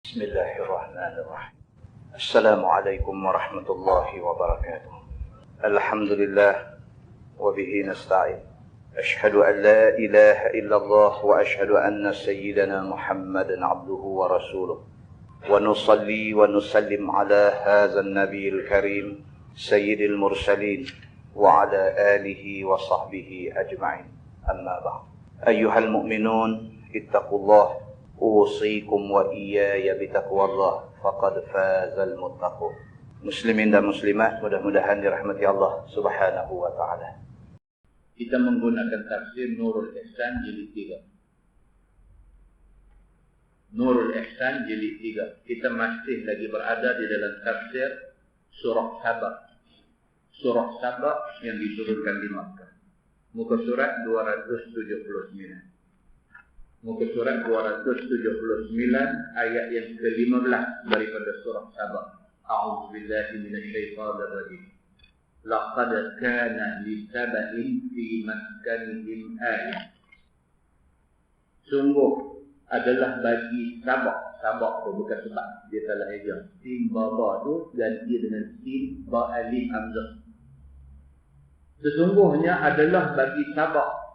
بسم الله الرحمن الرحيم. السلام عليكم ورحمة الله وبركاته. الحمد لله وبه نستعين. أشهد أن لا إله إلا الله وأشهد أن سيدنا محمدا عبده ورسوله ونصلي ونسلم على هذا النبي الكريم سيد المرسلين وعلى آله وصحبه أجمعين. أما بعد، أيها المؤمنون اتقوا الله، أوصيكم وإياي بتقوى الله فقد فاز المتقون. Muslimin dan muslimat, mudah-mudahan dirahmati Allah Subhanahu wa taala. Kita menggunakan tafsir Nurul Ihsan jilid 3. Nurul Ihsan jilid 3. Kita masih lagi berada di dalam tafsir surah Saba. Surah Saba yang diturunkan di Makkah. Muka surat 279. Muka surat 279 ayat yang ke-15 daripada surah Saba. A'udzu billahi minasyaitonir rajim. Laqad kana li sab'in fi maskanihim ayah. Sungguh adalah bagi Sabak. Sabak tu bukan sebab dia salah eja. Sin baba tu ganti dengan sin ba alif hamzah. Sesungguhnya adalah bagi Sabak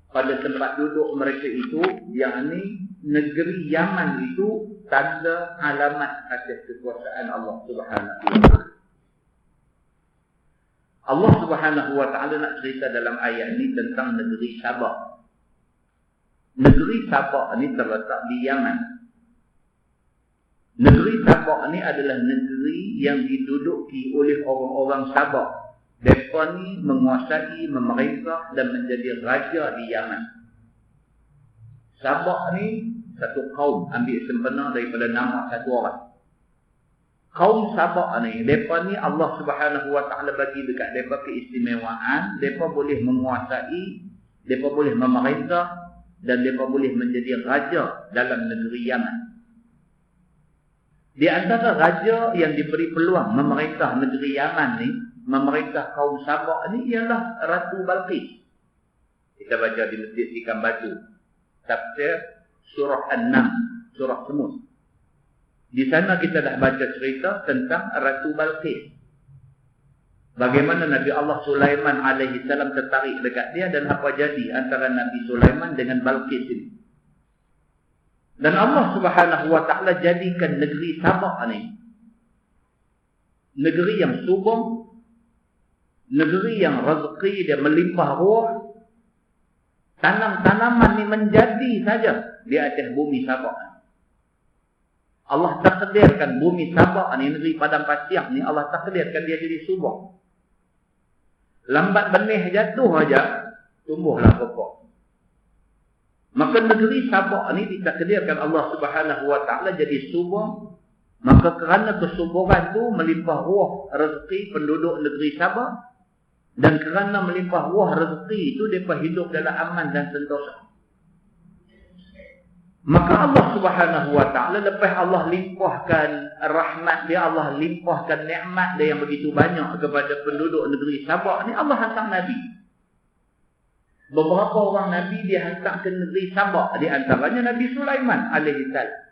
pada tempat duduk mereka itu, yakni negeri Yaman itu, tanda alamat atas kekuasaan Allah Subhanahu wa taala. Allah Subhanahu wa taala nak cerita dalam ayat ini tentang negeri Sabak. Negeri Sabak ini terletak di Yaman. Negeri Sabak ini adalah negeri yang diduduki oleh orang-orang Sabak. Mereka ni menguasai, memerintah dan menjadi raja di Yaman. Sabak ni satu kaum, ambil sempena daripada nama satu orang. Kaum Sabak ni, mereka ni Allah Subhanahu wa taala bagi dekat mereka keistimewaan. Mereka boleh menguasai, mereka boleh memerintah dan mereka boleh menjadi raja dalam negeri Yaman. Di antara raja yang diberi peluang memerintah negeri Yaman ni, memerintah kaum Sabak ni ialah Ratu Balqis. Kita baca di Masjid Ikan Batu, tafsir surah An-Nam, surah Semut. Di sana kita dah baca cerita tentang Ratu Balqis. Bagaimana Nabi Allah Sulaiman alaihi salam tertarik dekat dia dan apa jadi antara Nabi Sulaiman dengan Balqis ini. Dan Allah Subhanahu wa taala jadikan negeri Sabak ni negeri yang subur, negeri yang rezeki dia melimpah ruah. Tanam-tanaman ni menjadi saja di atas bumi Sabak. Allah takdirkan bumi Sabak ni, negeri padang pasir ni, Allah takdirkan dia jadi subur. Lambat benih jatuh aja, tumbuhlah pokok. Maka negeri Sabak ni ditakdirkan Allah Subhanahu wa taala jadi subur. Maka kerana kesuburan tu melimpah ruah rezeki penduduk negeri Sabak. Dan kerana melimpah ruah rezeki itu, mereka hidup dalam aman dan sentosa. Maka Allah Subhanahu wa taala, lepas Allah limpahkan rahmat dia, Allah limpahkan nikmat dia yang begitu banyak kepada penduduk negeri Sabak ni, Allah hantar Nabi. Beberapa orang Nabi dia hantar ke negeri Sabak. Di antaranya Nabi Sulaiman alaihi salam.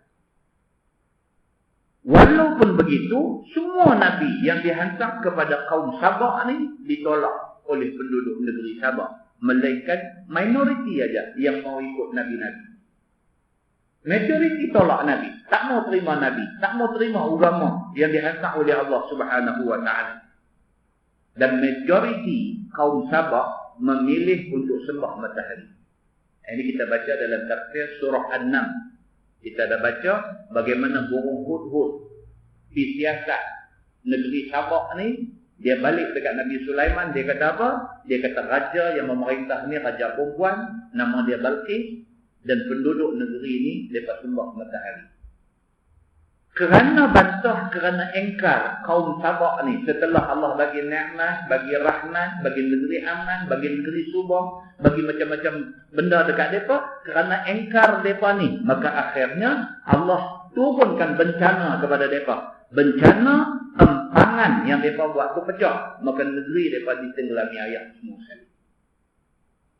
Walaupun begitu, semua Nabi yang dihantar kepada kaum Sabak ni ditolak oleh penduduk negeri Sabak. Melainkan minoriti aja yang mau ikut Nabi-Nabi. Majoriti tolak Nabi. Tak mau terima Nabi. Tak mau terima agama yang dihantar oleh Allah Subhanahu wa ta'ala. Dan majoriti kaum Sabak memilih untuk sembah matahari. Ini kita baca dalam tafsir surah An-Nam. Kita dah baca bagaimana burung hudhud siasat negeri Sabak ni. Dia balik dekat Nabi Sulaiman. Dia kata apa? Dia kata raja yang memerintah ni raja perempuan. Nama dia Balqis. Dan penduduk negeri ni mereka sembah matahari. Kerana bantah, kerana engkar kaum Sabak ni, setelah Allah bagi nikmat, bagi rahmat, bagi negeri aman, bagi negeri subur, bagi macam-macam benda dekat mereka, kerana engkar mereka ni, maka akhirnya Allah turunkan bencana kepada mereka. Bencana empangan yang mereka buat tu pecah, maka negeri mereka ditenggelami air semua sekali.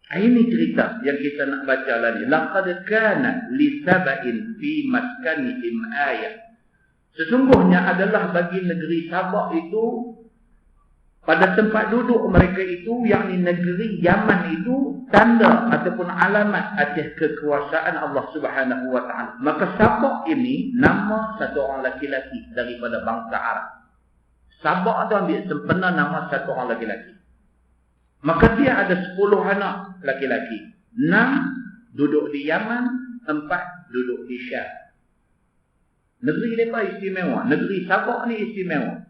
Ini cerita yang kita nak baca lagi. Laqad kana li sab'in fi maskanihim ayah. Sesungguhnya adalah bagi negeri Sabak itu, pada tempat duduk mereka itu, yakni negeri Yaman itu, tanda ataupun alamat atas kekuasaan Allah Subhanahu wa taala. Maka Sabak ini nama satu orang laki-laki daripada bangsa Arab. Sabak tu ambil sempena nama satu orang laki-laki. Maka dia ada 10 anak laki-laki. 6 duduk di Yaman, 4 duduk di Syam. Negeri mereka istimewa. Negeri Sabak ni istimewa.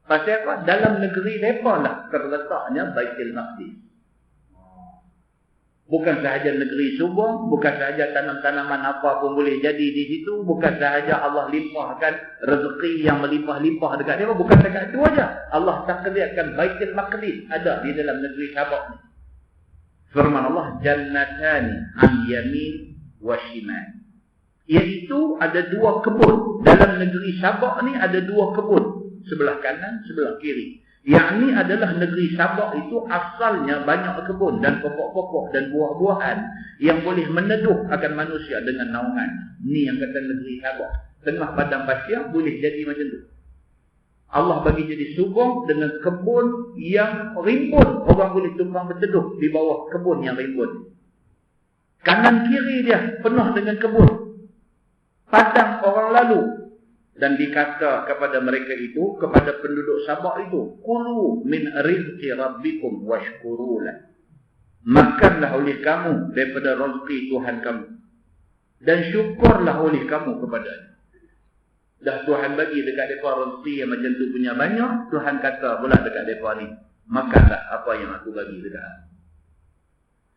Pasal apa? Dalam negeri mereka lah terletaknya Baitul Maqdis. Bukan sahaja negeri subur, bukan sahaja tanam-tanaman apa pun boleh jadi di situ, bukan sahaja Allah limpahkan rezeki yang melimpah-limpah dekat dia, bukan dekat itu aja. Allah takdirkan Baitul Maqdis ada di dalam negeri Sabak ni. Firman Allah, jannatani an yamin wa shimal. Iaitu ada 2 kebun. Dalam negeri Sabak ni ada 2 kebun, sebelah kanan, sebelah kiri. Yang ni adalah negeri Sabak itu asalnya banyak kebun dan pokok-pokok dan buah-buahan yang boleh meneduh akan manusia dengan naungan. Ni yang kata negeri Sabak. Tengah padang pasir boleh jadi macam tu. Allah bagi jadi subur dengan kebun yang rimbun. Orang boleh tumpang berteduh di bawah kebun yang rimbun. Kanan kiri dia penuh dengan kebun. Padang orang lalu. Dan dikata kepada mereka itu, kepada penduduk Sabak itu, kulu min rizqi rabbikum washkurulah. Makanlah oleh kamu daripada rezeki Tuhan kamu, dan syukurlah oleh kamu kepadanya. Dah Tuhan bagi dekat mereka rezeki yang macam tu punya banyak, Tuhan kata pula dekat mereka ni, makanlah apa yang aku bagi dekat kamu.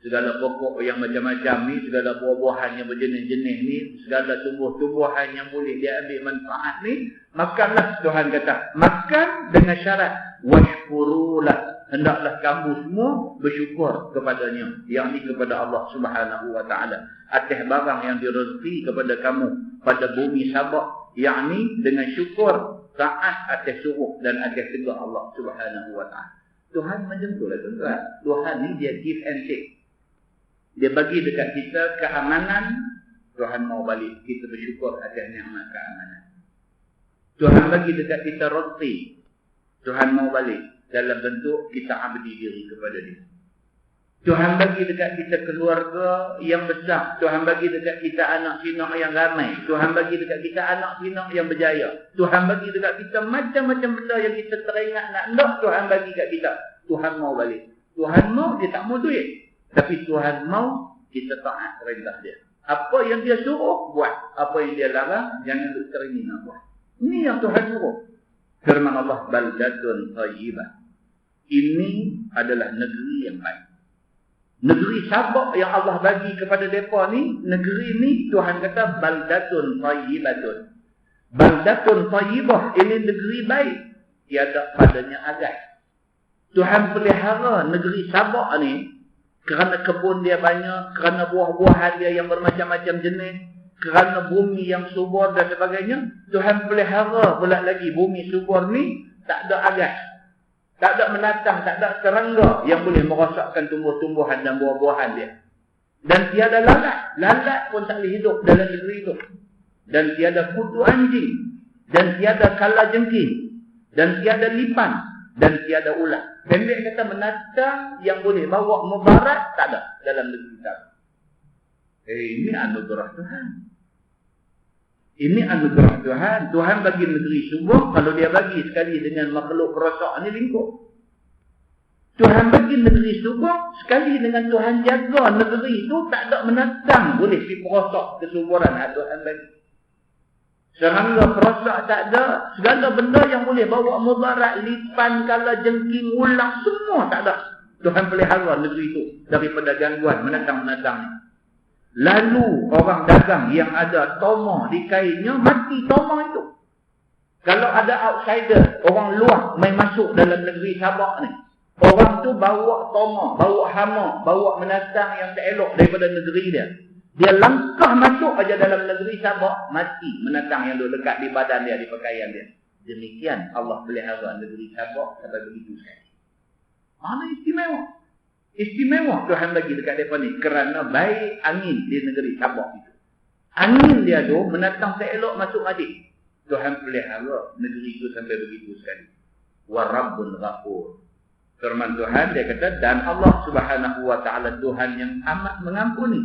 Segala pokok yang macam-macam ni, segala buah-buahan yang berjenis-jenis ni, segala tumbuh-tumbuhan yang boleh dia ambil manfaat ni, makanlah. Tuhan kata, makan dengan syarat washkurulah. Hendaklah kamu semua bersyukur kepadanya, yakni kepada Allah Subhanahu wa taala, atas barang yang direzeki kepada kamu pada bumi Sabak, yakni dengan syukur, taat atas suruh dan atas tegak Allah Subhanahu wa taala. Tuhan macam tu lah tuan-tuan. Tuhan ni dia give and take. Dia bagi dekat kita keamanan, Tuhan mau balik. Kita bersyukur atas nikmat keamanan. Tuhan bagi dekat kita rezeki, Tuhan mau balik dalam bentuk kita abdi diri kepada dia. Tuhan bagi dekat kita keluarga yang besar. Tuhan bagi dekat kita anak pinak yang ramai. Tuhan bagi dekat kita anak pinak yang berjaya. Tuhan bagi dekat kita macam-macam benda yang kita teringat nak Tuhan bagi dekat kita. Tuhan mau balik. Tuhan mau, dia tak mau duit. Tapi Tuhan mau kita taat perintah dia. Apa yang dia suruh, buat. Apa yang dia larang, jangan teringin nak buat. Ini yang Tuhan suruh. Firman Allah, baldatun thayyibah. Ini adalah negeri yang baik. Negeri Sabak yang Allah bagi kepada mereka ni, negeri ni Tuhan kata baldatun thayyibatun. Baldatun thayyibah, ini negeri baik. Tiada padanya agas. Tuhan pelihara negeri Sabak ni kerana kebun dia banyak, kerana buah-buahan dia yang bermacam-macam jenis, kerana bumi yang subur dan sebagainya. Tuhan pelihara pula lagi bumi subur ni, tak ada agas, tak ada menatang, tak ada serangga yang boleh merosakkan tumbuh-tumbuhan dan buah-buahan dia. Dan tiada lalat. Lalat pun tak boleh hidup dalam negeri itu. Dan tiada kutu anjing, dan tiada kalajengking, dan tiada lipan, dan tiada ular. Pendek kata menatang yang boleh bawa mudarat tak ada dalam negeri kita. Ini anugerah Tuhan. Ini anugerah Tuhan. Tuhan bagi negeri subur. Kalau dia bagi sekali dengan makhluk perosak ni lingkup. Tuhan bagi negeri subur. Sekali dengan Tuhan jaga negeri itu, tak ada menatang boleh pergi perosak kesuburan Tuhan bagi. Serangga perosak tak ada. Segala benda yang boleh bawa mudarat, lipan, kalajengking, ulang, semua tak ada. Tuhan pelihara negeri itu daripada gangguan menatang-menatang. Lalu orang dagang yang ada tomah di kainnya, mati tomah itu. Kalau ada outsider, orang luar main masuk dalam negeri Sabak ni, orang tu bawa tomah, bawa hama, bawa menatang yang tak elok daripada negeri dia. Dia langkah masuk aja dalam negeri Sabak, mati menatang yang duduk dekat di badan dia, di pakaian dia. Demikian Allah pelihara negeri Sabak sampai begitu sekali. Mana istimewa? Istimewa Tuhan bagi dekat mereka ni kerana baik angin di negeri Sabah itu. Angin dia tu menatang seelok masuk adik. Tuhan pelihara negeri itu sampai begitu sekali. Wa Rabbul Ghafur. Firman Tuhan dia kata, dan Allah Subhanahu wa taala Tuhan yang amat mengampuni.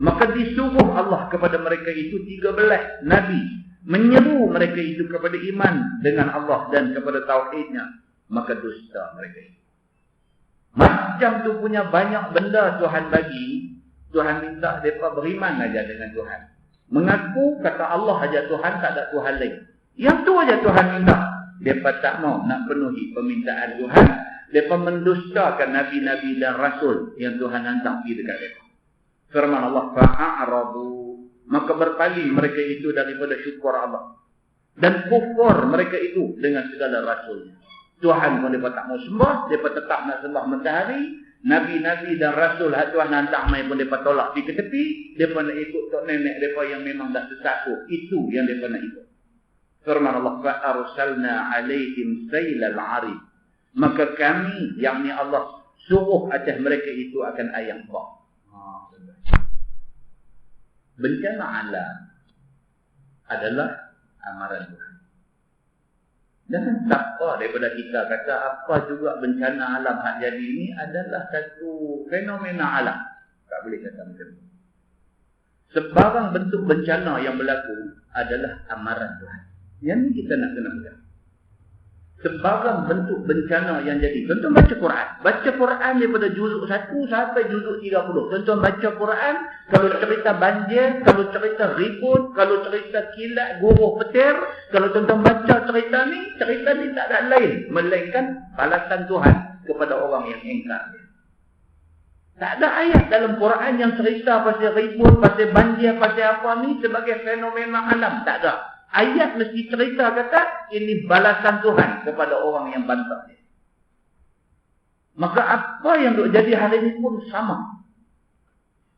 Maka disuruh Allah kepada mereka itu 13 nabi menyeru mereka itu kepada iman dengan Allah dan kepada tauhidnya. Maka dusta mereka itu. Macam tu punya banyak benda Tuhan bagi, Tuhan minta mereka beriman aja dengan Tuhan. Mengaku kata Allah aja Tuhan, tak ada Tuhan lain. Yang tu aja Tuhan minta. Mereka tak mau nak penuhi permintaan Tuhan. Mereka mendustakan nabi-nabi dan rasul yang Tuhan hantar pergi dekat mereka. Firman Allah, fa'a'radu. Maka berpaling mereka itu daripada syukur Allah. Dan kufur mereka itu dengan segala rasulnya. Tuhan pun mereka tak mau sembah, mereka tetap nak sembah matahari. Nabi-nabi dan rasul hak Tuhan hantar mai pun mereka tolak pergi ke tepi. Mereka nak ikut tok nenek mereka yang memang dah sesat tu. Itu yang mereka nak ikut. Firman Allah, fa'arsalna alaihim sailal 'arim. Maka kami, yakni Allah, suruh atas mereka itu akan ayam bah. Bencana alam adalah amaran Tuhan. Jangan takut daripada kita kata apa juga bencana alam hak jadi ini adalah satu fenomena alam. Tak boleh kata macam itu. Sebarang bentuk bencana yang berlaku adalah amaran Tuhan. Yang ini kita nak kena pegang. Sebarang bentuk bencana yang jadi. Contoh baca Quran. Baca Quran daripada juzuk 1 sampai juzuk 30. Contoh baca Quran, kalau cerita banjir, kalau cerita ribut, kalau cerita kilat, guruh petir, kalau contoh baca cerita ni tak ada lain melainkan balasan Tuhan kepada orang yang ingkar. Tak ada ayat dalam Quran yang cerita pasal ribut, pasal banjir, pasal apa ni sebagai fenomena alam. Tak ada. Ayat mesti cerita kata ini balasan Tuhan kepada orang yang bantah dia. Maka apa yang duk jadi hari ini pun sama.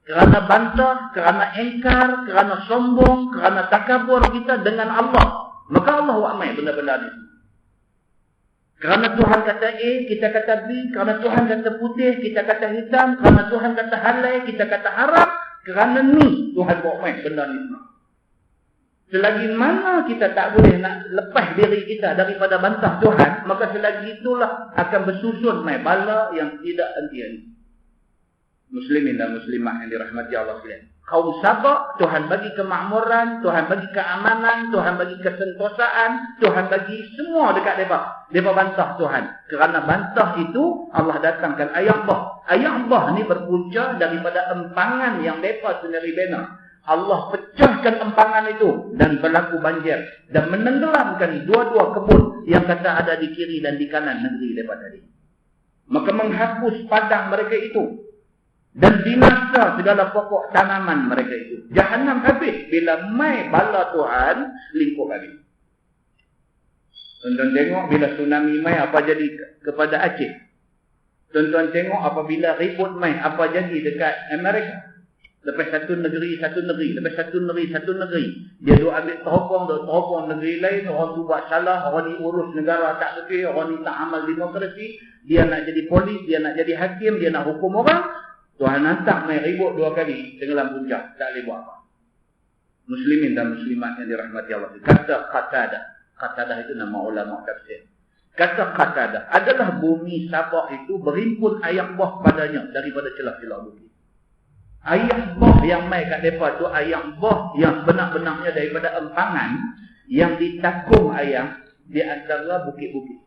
Kerana bantah, kerana engkar, kerana sombong, kerana takabur kita dengan Allah. Maka Allah wa'amai benda-benda ni. Kerana Tuhan kata A, kita kata B. Kerana Tuhan kata putih, kita kata hitam. Kerana Tuhan kata halal, kita kata haram. Kerana ni Tuhan wa'amai benda ni semua. Selagi mana kita tak boleh nak lepas diri kita daripada bantah Tuhan, maka selagi itulah akan bersusun mai bala yang tidak henti-henti. Muslimin dan muslimat yang dirahmati Allah sekalian. Kaum Sabah, Tuhan bagi kemakmuran, Tuhan bagi keamanan, Tuhan bagi kesentosaan, Tuhan bagi semua dekat mereka. Mereka bantah Tuhan. Kerana bantah itu, Allah datangkan ayat bah. Ayat bah ni berpunca daripada empangan yang mereka sendiri bina. Allah pecahkan empangan itu dan berlaku banjir dan menenggelamkan dua-dua kebun yang kata ada di kiri dan di kanan negeri daripada tadi. Maka menghapus padang mereka itu dan binasa segala pokok tanaman mereka itu. Jahannam habis bila mai bala Tuhan lingkup habis. Tuan-tuan tengok bila tsunami mai apa jadi kepada Aceh. Tuan-tuan tengok apabila ribut mai apa jadi dekat Amerika. Lepas satu negeri, lepas satu negeri. Dia duk ambil teropong negeri lain. Orang tu buat salah, orang ni urus negara tak betul, orang ni tak amal demokrasi. Dia nak jadi polis, dia nak jadi hakim, dia nak hukum orang. Tuhan hantar main ribut 2 kali, tenggelam puncak. Tak boleh buat apa. Muslimin dan muslimat yang dirahmati Allah. Kata Qatadah itu nama ulama tafsir. Kata Qatadah adalah bumi Sabah itu berimpun ayak buah padanya daripada celah-celah bukit. Ayak buah yang mai kat mereka tu ayak buah yang benar-benarnya daripada empangan yang ditakung ayam di antara bukit-bukit.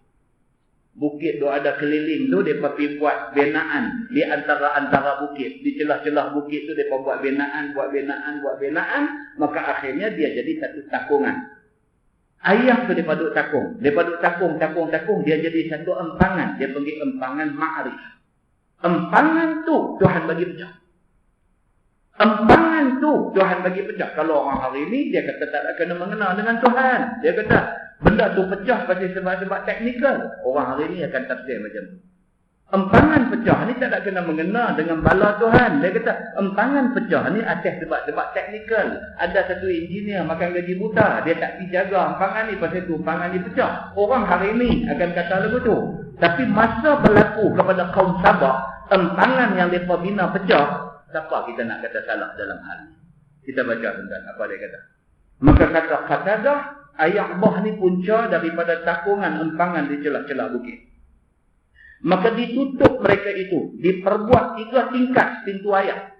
Bukit tu ada keliling tu, mereka pergi buat binaan di antara bukit. Di celah-celah bukit tu, mereka buat binaan. Maka akhirnya dia jadi satu takungan. Ayam tu mereka duk takung. Mereka duk takung. Dia jadi satu empangan. Dia panggil empangan ma'rif. Empangan tu Tuhan bagi pecah. Empangan tu Tuhan bagi pecah. Kalau orang hari ni dia kata tak ada kena mengenal dengan Tuhan. Dia kata benda tu pecah pasal sebab teknikal. Orang hari ni akan tafsir macam tu. Empangan pecah ni tak ada kena mengenal dengan bala Tuhan. Dia kata empangan pecah ni atas sebab teknikal. Ada satu engineer makan gaji buta. Dia tak pergi jaga empangan ni pasal tu empangan ni pecah. Orang hari ni akan kata lagu tu. Tapi masa berlaku kepada kaum Sabah, empangan yang mereka bina pecah, siapa kita nak kata salah dalam hal ini? Kita baca tentang apa dia kata. Maka kata Qatadah, ayat bah ni punca daripada takungan empangan di celah-celah bukit. Maka ditutup mereka itu, diperbuat 3 tingkat pintu ayat.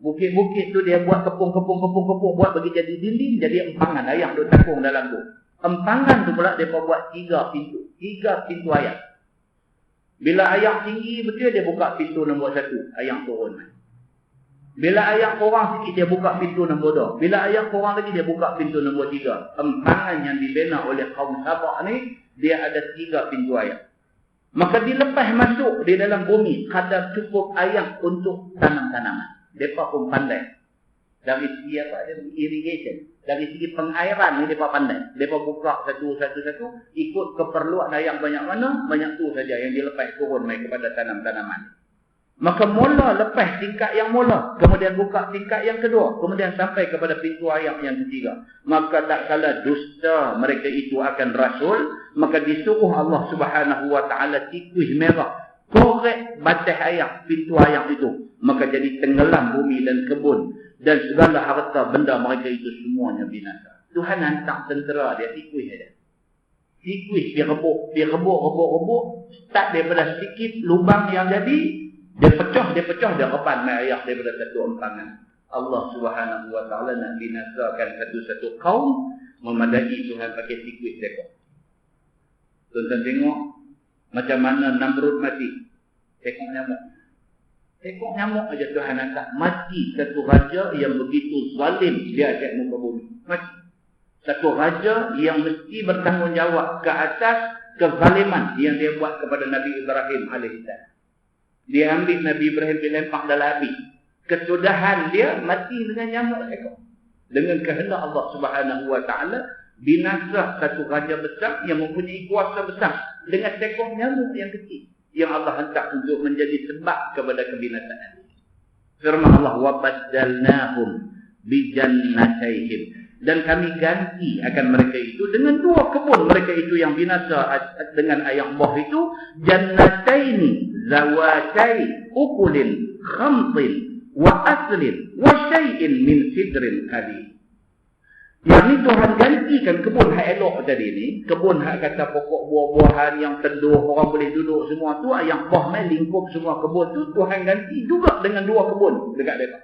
Bukit-bukit tu dia buat kepung, buat bagi jadi dinding, jadi empangan ayat duk takung dalam tu. Empangan tu pula dia buat 3 pintu. 3 pintu ayat. Bila ayat tinggi betul dia buka pintu nombor 1, ayat turun. Bila ayat kurang sikit dia buka pintu nombor 2. Bila ayat kurang lagi dia buka pintu nombor 3. Empangan yang dibina oleh kaum Sabah ni dia ada 3 pintu ayat. Maka dilepas masuk di dalam bumi kadar cukup ayat untuk tanam-tanaman. Mereka pun pandai. Dari segi apa? Dari irrigation. Dari segi pengairan ni mereka pandai. Mereka buka satu-satu. Ikut keperluan ayat banyak mana, banyak tu saja yang dilepas turun mai kepada tanam-tanaman. Maka mula lepas tingkat yang mula. Kemudian buka tingkat yang kedua. Kemudian sampai kepada pintu ayat yang ketiga. Maka tak kala dusta mereka itu akan rasul. Maka disuruh Allah subhanahu wa ta'ala tikus merah. Korek batas ayat, pintu ayat itu. Maka jadi tenggelam bumi dan kebun. Dan segala harta benda mereka itu semuanya binasa. Tuhan hantar tentera dia, tikus saja. Tikus dia rebuk. Start daripada sedikit lubang yang jadi. Dia pecah, dia repan mai ayat daripada satu empangan. Allah subhanahu wa ta'ala nak binasakan satu-satu kaum. Memadai Tuhan pakai tikus dekor. Tuan-tuan tengok. Macam mana Namrud mati. Tengok nyamuk. Tengok nyamuk aja Tuhan angkat. Mati satu raja yang begitu zalim di atas muka bumi. Mati. Satu raja yang mesti bertanggungjawab ke atas kezaliman yang dia buat kepada Nabi Ibrahim alaihissalam. Dia ambil Nabi Ibrahim dilempar dalam api. Kesudahan dia mati dengan nyamuk ekor. Dengan kehendak Allah subhanahu wa ta'ala. Binasa satu raja besar yang mempunyai kuasa besar. Dengan seekor nyamuk yang kecil. Yang Allah hantar untuk menjadi sebab kepada kebinasaan. Firman Allah. وَبَدَّلْنَاهُمْ بِجَنَّتَيْهِمْ. Dan kami ganti akan mereka itu dengan 2 kebun mereka itu yang binasa dengan ayat bah itu. Jannataini zawatai ukulin khamtin wa aslin wa syai'in min sidrin qalil. Yang ni Tuhan gantikan kebun hak elok tadi ni. Kebun hak kata pokok buah-buahan yang teduh, orang boleh duduk semua tu. Ayat bah main lingkup semua kebun tu. Tuhan ganti juga dengan 2 kebun dekat mereka.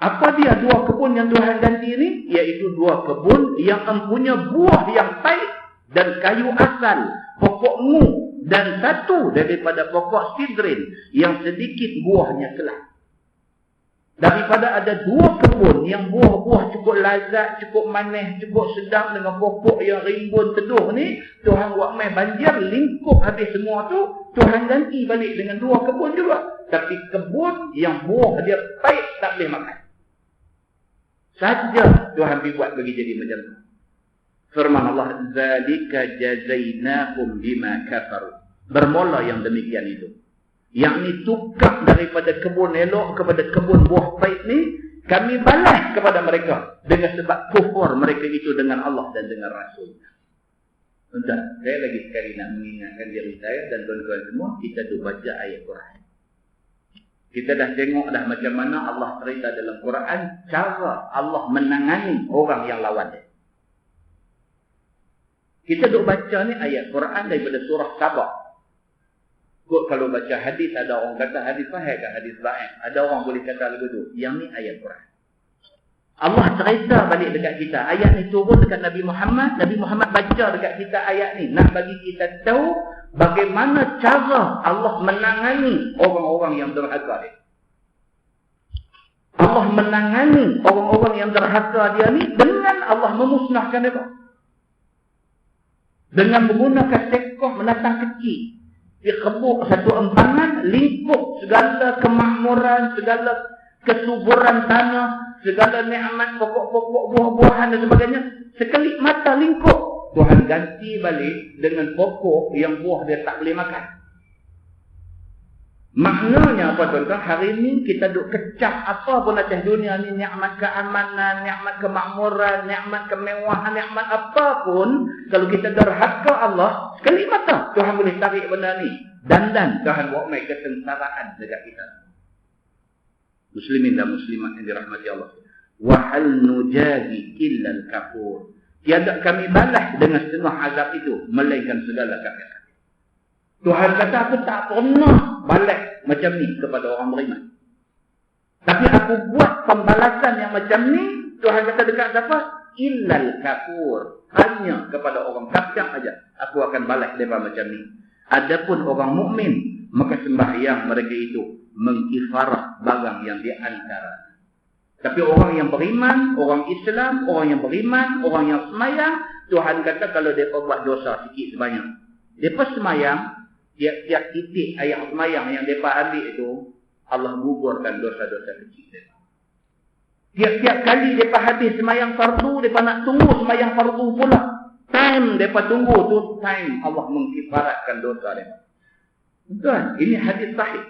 Apa dia 2 kebun yang Tuhan ganti ni? Iaitu 2 kebun yang mempunyai buah yang baik dan kayu asal, pokok mu, dan 1 daripada pokok sidrin yang sedikit buahnya kelas. Daripada ada 2 kebun yang buah-buah cukup lazat, cukup manis, cukup sedap dengan pokok yang rimbun teduh ni, Tuhan buat main banjir, lingkup habis semua tu, Tuhan ganti balik dengan 2 kebun juga. Tapi kebun yang buah dia baik tak boleh makan. Saja Tuhan buat bagi jadi macam tu. Firman Allah, "Zalika jazainahum bima kafaru." Bermula yang demikian itu. Yang ni tukar daripada kebun elok kepada kebun buah baik ni, kami balas kepada mereka dengan sebab kufur mereka itu dengan Allah dan dengan Rasul. Tuan, saya lagi sekali nak mengingatkan diri saya dan tuan-tuan semua, kita tu baca ayat Quran. Kita dah tengok dah macam mana Allah cerita dalam Quran cara Allah menangani orang yang lawan dia. Kita duk baca ni ayat Quran daripada surah Sabah. Kok kalau baca hadis ada orang kata hadis sahih ke hadis dhaif. Ada orang boleh kata begitu. Yang ni ayat Quran. Allah cerita balik dekat kita. Ayat ni turun dekat Nabi Muhammad. Nabi Muhammad baca dekat kita ayat ni. Nak bagi kita tahu bagaimana cara Allah menangani orang-orang yang derhaka dia. Allah menangani orang-orang yang derhaka dia ni dengan Allah memusnahkan mereka. Dengan menggunakan sekoh menatang kecil. Dia kebuk satu empangan, lingkup segala kemakmuran, segala kesuburan tanah, segala nikmat pokok-pokok buah-buahan dan sebagainya. Sekelip mata lingkup. Tuhan ganti balik dengan pokok yang buah dia tak boleh makan. Maknanya apa tuan-tuan? Hari ni kita duk kecap apa pun atas dunia ni, nikmat keamanan, nikmat kemakmuran, nikmat kemewahan, nikmat apa pun, kalau kita derhaka Allah, sekali mata Tuhan boleh tarik benda ni. Dan Tuhan buat mai kesengsaraan dekat kita. Muslimin dan muslimat yang dirahmati Allah. Wa hal nujazi illa al-kafur. Tiada kami balas dengan setengah azab itu melainkan segala kafir. Tuhan kata aku tak pernah balas macam ni kepada orang beriman. Tapi aku buat pembalasan yang macam ni, Tuhan kata dekat siapa? Illal kafur. Hanya kepada orang kafir aja aku akan balas mereka macam ni. Adapun orang mukmin, maka sembahyang mereka itu mengkifarah barang yang di antara. Tapi orang yang beriman, orang Islam, orang yang beriman, orang yang semayang, Tuhan kata kalau mereka buat dosa sikit sebanyak, mereka semayang, tiap-tiap titik ayat semayang yang mereka ambil itu, Allah gugurkan dosa-dosa kecil mereka. Tiap-tiap kali mereka habis semayang fardu, mereka nak tunggu semayang fardu pula. Time mereka tunggu tu, time Allah mengkifaratkan dosa mereka. Tuan, ini hadis sahih.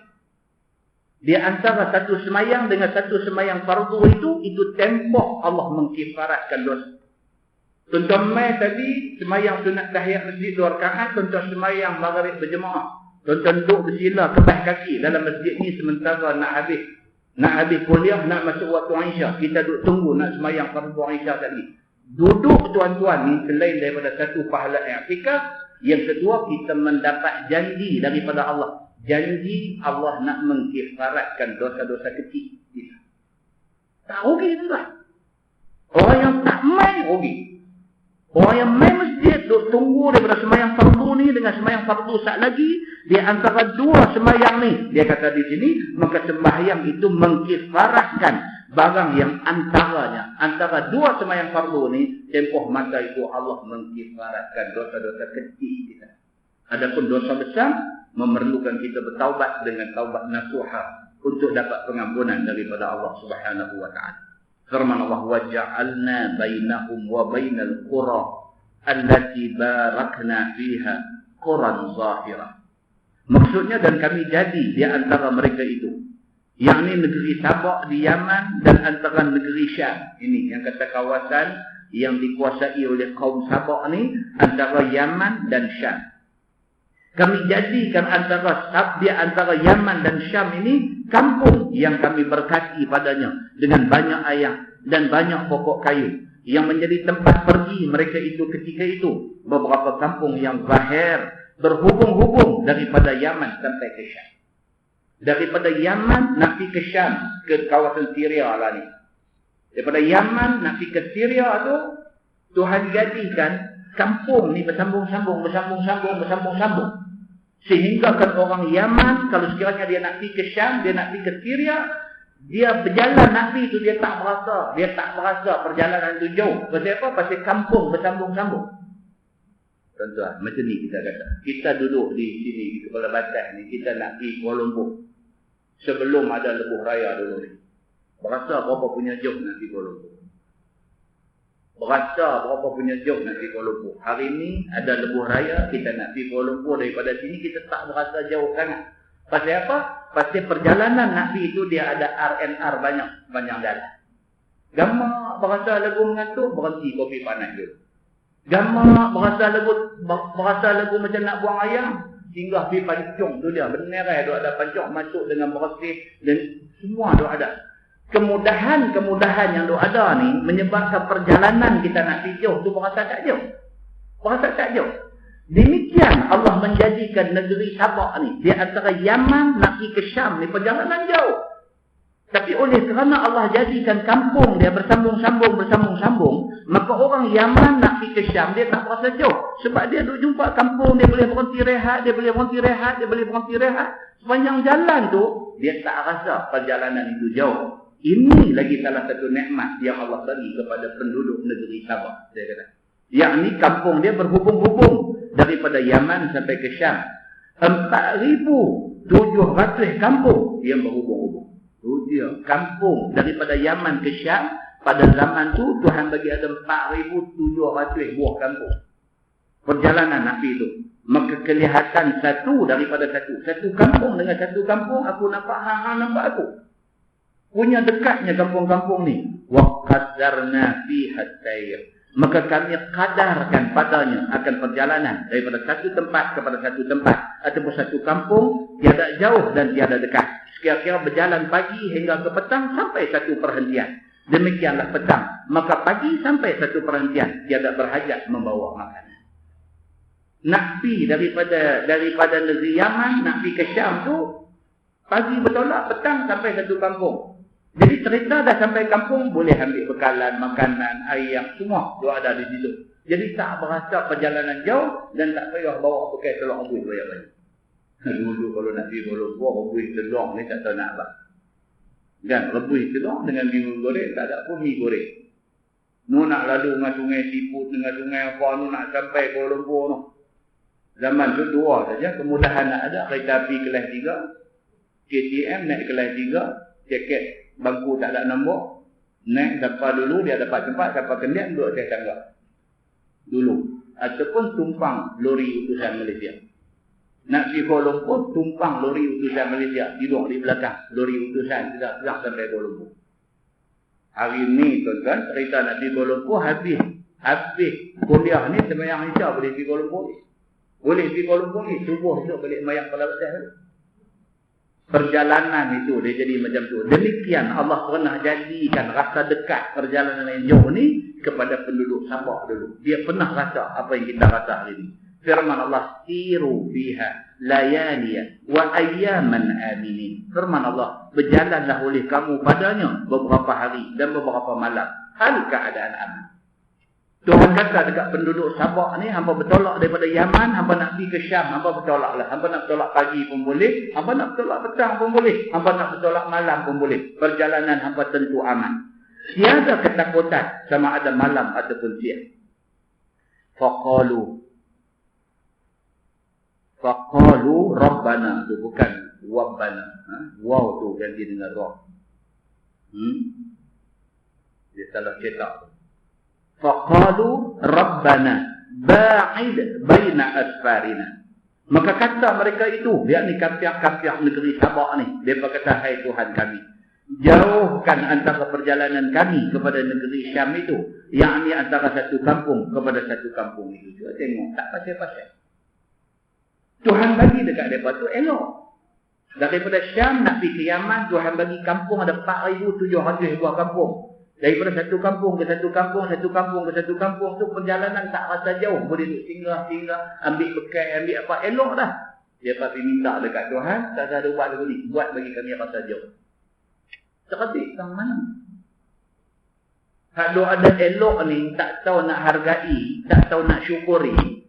Di antara satu semayang dengan satu semayang fardu itu tempoh Allah mengkifaratkan dosa. Contoh mai tadi, semayang sunat tahiyat masjid 2 rakaat, contoh semayang maghrib berjemaah. Contoh duduk bersila kebas kaki dalam masjid ni sementara nak habis kuliah, nak masuk waktu Aisyah. Kita duduk tunggu nak semayang fardu Aisyah tadi. Duduk tuan-tuan ni selain daripada satu pahala i'tikaf, yang kedua kita mendapat janji daripada Allah. Janji Allah nak mengkifaratkan dosa-dosa kecil kita. Tak rugi tuan. Orang yang tak main rugi. Orang yang main masjid duk tunggu daripada semayang fardu ni dengan semayang fardu sat lagi, di antara dua semayang ni, dia kata di sini, maka sembahyang itu mengkifaratkan barang yang antaranya, antara dua semayang fardu ni, tempoh masa itu Allah mengkifaratkan dosa-dosa kecil kita. Adapun dosa besar memerlukan kita bertaubat dengan taubat nasuha untuk dapat pengampunan daripada Allah Subhanahu wa taala. Firman Allah, wa ja'alna bainahum wa bainal qura allati barakna fiha quran zahira. Maksudnya, dan kami jadi di antara mereka itu, yakni negeri Sabak di Yaman dan antara negeri Syam. Ini yang kata kawasan yang dikuasai oleh kaum Sabak ni, antara Yaman dan Syam. Kami jadikan di antara Yaman dan Syam ini kampung yang kami berkati padanya dengan banyak air dan banyak pokok kayu yang menjadi tempat pergi mereka itu ketika itu. Beberapa kampung yang zahir berhubung-hubung daripada Yaman sampai ke Syam. Daripada Yaman nak pergi ke Syam, ke kawasan Syria lah ni. Daripada Yaman nak pergi ke Syria tu, Tuhan jadikan kampung ni bersambung-sambung. Sehingga kan orang Yaman, kalau sekiranya dia nak pergi ke Syam, dia nak pergi ke Syria, dia berjalan nak pergi tu, dia tak merasa perjalanan itu jauh. Pasal apa? Pasal kampung bersambung-sambung. Tuan-tuan, macam ni kita kata. Kita duduk di sini, di kepala batas ni, kita nak pergi Kuala Lumpur. Sebelum ada lebuh raya dulu ni. Berasa berapa punya jauh nak pergi Kuala Lumpur. Berasa berapa punya jauh nak pergi Kuala Lumpur. Hari ni ada lebuh raya, kita nak pergi Kuala Lumpur, daripada sini kita tak berasa jauh sangat. Pasal apa? Pasal perjalanan nak pergi itu dia ada R&R banyak jalan. Gamak berasa lagu mengantuk, berhenti kopi panas dulu. Gamak berasa lagu macam nak buang ayam, singgah pergi pancung tu dia. Benerai tu ada pancung, masuk dengan bersih dan semua tu ada. Kemudahan yang ada ni menyebabkan perjalanan kita nak pergi jauh tu berasa tak jauh. Demikian Allah menjadikan negeri Sabak ni di antara Yaman nak pergi ke Syam ni perjalanan jauh. Tapi oleh kerana Allah jadikan kampung dia bersambung-sambung, maka orang Yaman nak pergi ke Syam dia tak berasa jauh. Sebab dia duk jumpa kampung, dia boleh berhenti rehat. Sepanjang jalan tu dia tak rasa perjalanan itu jauh. Ini lagi salah satu nikmat yang Allah bagi kepada penduduk negeri Sabak, saya kata. Yakni kampung dia berhubung-hubung daripada Yaman sampai ke Syam. 4,700 kampung yang berhubung-hubung. Itu dia, kampung daripada Yaman ke Syam. Pada zaman tu Tuhan bagi ada 4,700 buah kampung. Perjalanan Nabi itu. Maka kelihatan satu daripada satu. Satu kampung dengan satu kampung, aku nampak hang nampak aku. Punya dekatnya kampung-kampung ni. Wa qaddarna fiha sayr. Maka kami kadarkan padanya akan perjalanan daripada satu tempat kepada satu tempat ataupun satu kampung, tiada jauh dan tiada dekat. Kira-kira berjalan pagi hingga ke petang sampai satu perhentian. Demikianlah petang. Maka pagi sampai satu perhentian, tiada berhajat membawa makanan. Nak pi daripada negeri Yaman, nak pi ke Syam tu, pagi bertolak, petang sampai satu kampung. Jadi cerita dah sampai kampung, boleh ambil bekalan, makanan, ayam, semua dia ada di situ. Jadi tak berasa perjalanan jauh dan tak payah bawa pakai telur rebus banyak-banyak. Dulu kalau nak pergi Kuala Lumpur, rebus telur ni tak tahu nak apa. Kan, rebus telur dengan bihun goreng, tak ada pun mi goreng. Nu nak lalu dengan sungai Siput, dengan sungai apa, nu nak sampai Kuala Lumpur tu. Zaman tu dua saja, kemudahan nak ada, kereta api kelas 3, KTM naik kelas 3, jaket bangku tak ada nombor, naik siapa dulu dia dapat tempat, siapa kendian duduk atas tangga dulu. Ataupun tumpang lori utusan Malaysia. Nak pergi Kuala Lumpur, tumpang lori utusan Malaysia, duduk di belakang lori utusan, tidak sampai Kuala Lumpur. Hari ni tuan-tuan, cerita nak pergi Kuala Lumpur, habis kuliah ni sembahyang Isya boleh pergi Kuala Lumpur. Boleh pergi Kuala Lumpur ni, subuh esok balik mayang pada betul. Perjalanan itu dia jadi macam tu. Demikian Allah pernah jadikan rasa dekat perjalanan yang jauh ni kepada penduduk Sabah dulu. Dia pernah rasa apa yang kita rasa hari ini. Firman Allah, siru fiha layaliya wa ayyaman aminin. Firman Allah, berjalanlah oleh kamu padanya beberapa hari dan beberapa malam, hal keadaan aman. Tuhan kata dekat penduduk Sabah ni, hampa bertolak daripada Yaman, hampa nak pergi ke Syam, hampa bertolak lah. Hampa nak bertolak pagi pun boleh, hampa nak bertolak petang pun boleh, hampa nak bertolak malam pun boleh. Perjalanan hampa tentu aman. Tiada ketakutan sama ada malam ataupun siang. Faqalu Rabbana, tu bukan Wabbana. Waw tu ganti dengan Ra. Dia salah cetak. Faqalu Rabbana ba'id baina asfarina. Maka kata mereka itu, yakni kafir-kafir negeri Sabah ni, mereka kata, hai Tuhan kami, jauhkan antara perjalanan kami kepada negeri Syam itu, yakni antara satu kampung kepada satu kampung itu. Cuba tengok, tak pasal-pasal. Tuhan bagi dekat mereka tu elok. Daripada Syam nak pergi ke Yaman, Tuhan bagi kampung ada 4,700 buah kampung. Daripada satu kampung ke satu kampung, satu kampung ke satu kampung tu perjalanan tak rasa jauh. Boleh duduk singgah, ambil bekal, ambil apa, elok dah. Dia pasti minta dekat Tuhan, tak ada buat lagu ni, buat bagi kami rasa jauh. Cerdik sang mana? Kalau ada elok ni, tak tahu nak hargai, tak tahu nak syukuri,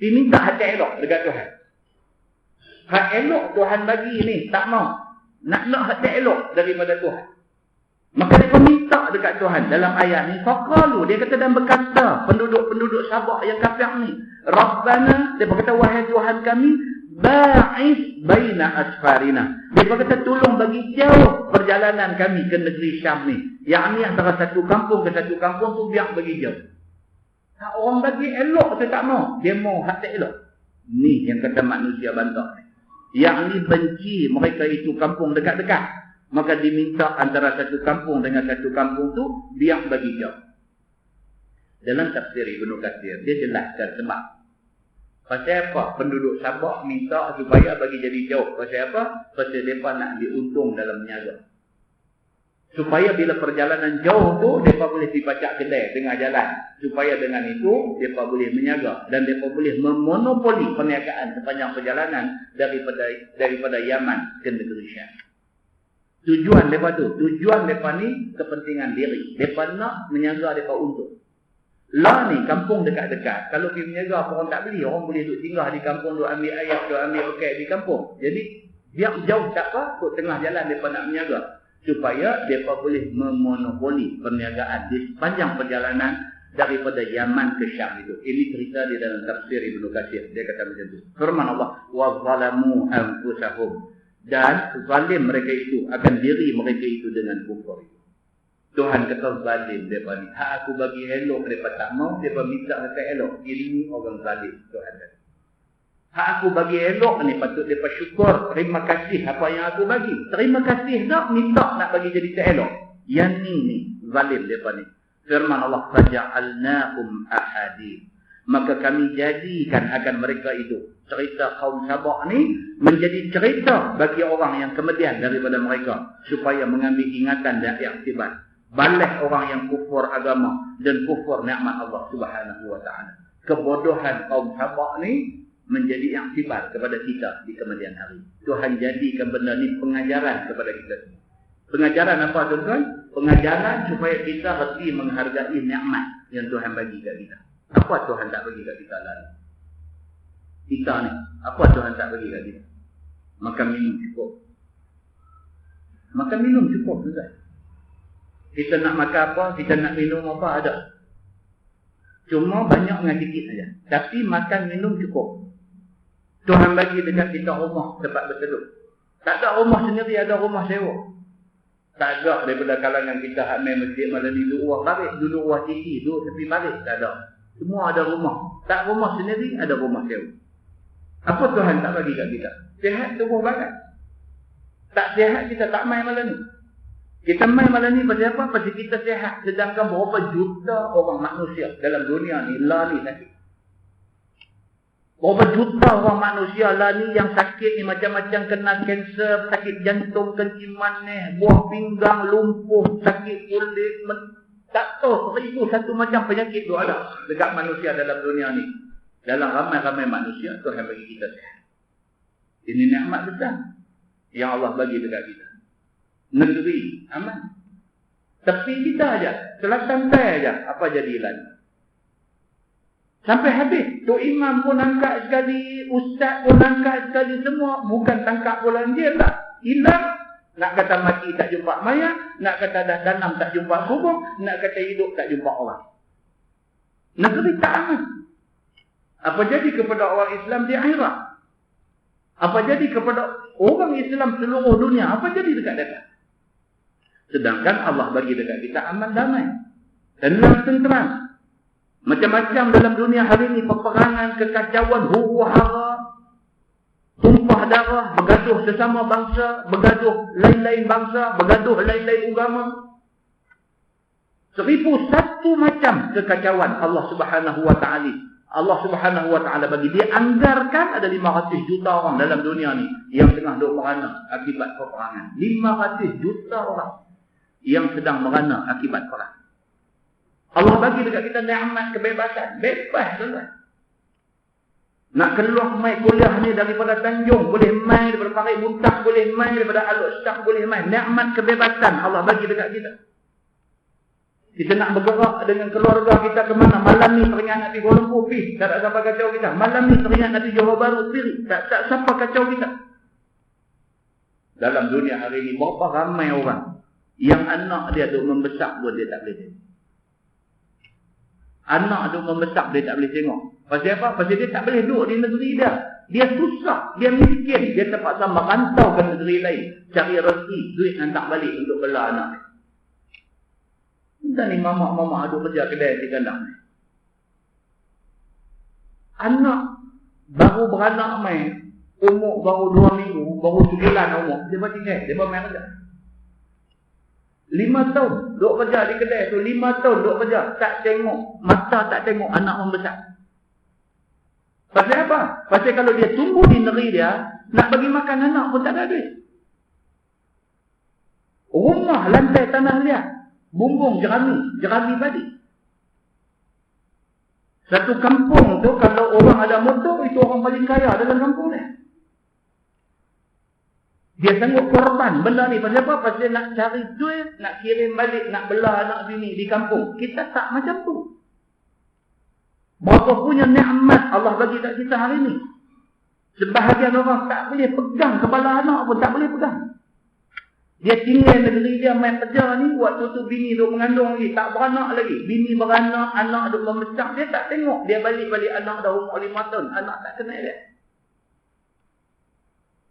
dia minta hati elok dekat Tuhan. Hak elok Tuhan bagi ni, tak mau. Nak hati elok daripada Tuhan. Maka dia minta dekat Tuhan dalam ayat ni. Faqalu, dia kata dan berkata penduduk-penduduk Sabah yang kafir ni, Rabbana, dia berkata wahai Tuhan kami, ba'id baina asfarina. Dia berkata tolong bagi jauh perjalanan kami ke negeri Syam ni. Yang ni antara satu kampung ke satu kampung tu biar bagi jauh. Tak orang bagi elok tu tak mau. Dia mau hati elok. Ni yang kata manusia bantah ni. Yang ni benci mereka itu kampung dekat-dekat. Maka diminta antara satu kampung dengan satu kampung tu biar bagi jauh. Dalam tafsir Ibnu Katsir dia jelaskan sebab. Pasal apa penduduk Sabah minta supaya bagi jadi jauh? Pasal apa? Pasal mereka nak ambil untung dalam berniaga. Supaya bila perjalanan jauh tu mereka boleh dipacak kedai tengah jalan. Supaya dengan itu mereka boleh berniaga dan mereka boleh memonopoli perniagaan sepanjang perjalanan daripada Yaman ke negeri Syam. Tujuan mereka tu, tujuan mereka ni kepentingan diri. Mereka nak menjaga mereka untung. Lah ni kampung dekat-dekat. Kalau pergi menjaga orang tak beli, orang boleh duduk singgah di kampung, duduk ambil ayam, duduk ambil bekal di kampung. Jadi biar jauh tak apa, kot tengah jalan mereka nak menjaga. Supaya mereka boleh memonopoli perniagaan di sepanjang perjalanan daripada Yaman ke Syam itu. Ini cerita di dalam tafsir Ibnu Katsir. Dia kata macam tu. Firman Allah, wa zalamu anfusahum. Dan zalim mereka itu akan diri mereka itu dengan kufur itu. Tuhan kata zalim mereka ni. Hak aku bagi elok mereka tak mau, mereka minta mereka elok. Ini orang zalim Tuhan kata. Hak aku bagi elok ni patut mereka syukur. Terima kasih apa yang aku bagi. Terima kasih tak minta nak bagi jadi tak elok. Yang ni zalim mereka ni. Firman Allah, faja'alnahum ahadith. Maka kami jadikan akan mereka itu, cerita kaum Sabah ni menjadi cerita bagi orang yang kemudian daripada mereka, supaya mengambil ingatan dan iktibar. Balas orang yang kufur agama dan kufur nikmat Allah Subhanahu wa taala. Kebodohan kaum Sabah ni menjadi iktibar kepada kita di kemudian hari. Tuhan jadikan benda ni pengajaran kepada kita semua. Pengajaran apa tuan-tuan? Pengajaran supaya kita reti menghargai nikmat yang Tuhan bagi kat kita. Apa Tuhan tak bagi kat kita lagi? Kita ni, apa Tuhan tak bagi kat kita? Makan minum cukup. Makan minum cukup tuan. Kita nak makan apa, kita nak minum apa, ada. Cuma banyak dengan sikit saja. Tapi makan minum cukup. Tuhan bagi dekat kita rumah tempat berteduh. Tak ada rumah sendiri, ada rumah sewa. Tak ada daripada kalangan kita hak main masjid malam ni duduk uang baris, duduk uang TV, duduk tepi baris, tak ada. Semua ada rumah. Tak rumah sendiri, ada rumah sewa. Apa Tuhan tak bagi kat kita? Sihat tubuh badan. Tak sihat kita tak main malam ni. Kita main malam ni pasal apa? Pasal kita sihat. Sedangkan berapa juta orang manusia dalam dunia ni lah ni sakit. Berapa juta orang manusia lah ni yang sakit ni macam-macam, kena kanser, sakit jantung, kenciman ni, buah pinggang, lumpuh, sakit kulit, tak tahu 1001 macam penyakit tu ada dekat manusia dalam dunia ni. Dalam ramai-ramai manusia Tuhan bagi kita sihat. Ini nikmat besar yang Allah bagi dekat kita. Negeri aman. Tepi kita aja, selatan tai aja, apa jadi lan? Sampai habis. Tok Imam pun angkat sekali, ustaz pun angkat sekali, semua bukan tangkap bola dia tak. Hilang. Nak kata mati tak jumpa mayat, nak kata dah tanam tak jumpa kubur, nak kata hidup tak jumpa orang. Negeri tak aman. Apa jadi kepada orang Islam di akhirat? Apa jadi kepada orang Islam seluruh dunia? Apa jadi dekat mereka? Sedangkan Allah bagi dekat kita aman damai. Tenang tenteram. Macam-macam dalam dunia hari ini, peperangan, kekacauan, huru-hara, tumpah darah, bergaduh sesama bangsa, bergaduh lain-lain bangsa, bergaduh lain-lain agama. 1001 macam kekacauan Allah Subhanahu wa taala. Allah Subhanahu wa taala bagi dia anggarkan ada 500 juta orang dalam dunia ni yang tengah duk merana akibat peperangan. 500 juta orang yang sedang merana akibat perang. Allah bagi dekat kita nikmat kebebasan, bebas tuan-tuan. Nak keluar mai kuliah ni daripada Tanjung, boleh mai daripada Parit Buntang, boleh mai daripada Alok Stang, boleh mai. Nikmat kebebasan Allah bagi dekat kita. Kita nak bergerak dengan keluarga kita ke mana? Malam ni teringat nak pergi Kuala Lumpur, pergi. Tak ada siapa kacau kita. Malam ni teringat nak pergi Johor Bahru, pergi. Tak siapa kacau kita. Dalam dunia hari ni, berapa ramai orang yang anak dia duk membesar pun dia tak boleh tengok. Anak duk membesar dia tak boleh tengok. Pasal apa? Pasal dia tak boleh duduk di negeri dia. Dia susah, dia miskin. Dia terpaksa merantau ke negeri lain. Cari rezeki, duit hantar balik untuk bela anak dia. Dan ni mamak-mamak aduk kerja kedai di kandang ni. Anak baru beranak main, umur baru 2 minggu, baru 9 umur, dia buat tinggal, dia buat main kerja. 5 tahun duk kerja di kedai tu, 5 tahun duk kerja, tak tengok, mata tak tengok anak membesar. Pasal apa? Pasal kalau dia tumbuh di negeri dia, nak bagi makan anak pun tak ada duit. Rumah lantai tanah liat, bumbung jerami padi. Satu kampung tu kalau orang ada motor, itu orang paling kaya dalam kampung ni. Dia sanggup korban benda ni. Pasal apa? Pasal nak cari duit, nak kirim balik, nak bela anak bini di kampung. Kita tak macam tu. Berapa punya nikmat Allah bagi kat kita hari ni. Sebahagian orang tak boleh pegang kepala anak pun tak boleh pegang. Dia tinggal negeri dia main kerja ni, waktu tu bini duk mengandung lagi, tak beranak lagi. Bini beranak, anak duk membesar, dia tak tengok. Dia balik-balik anak dah umur 5 tahun, anak tak kenal dia.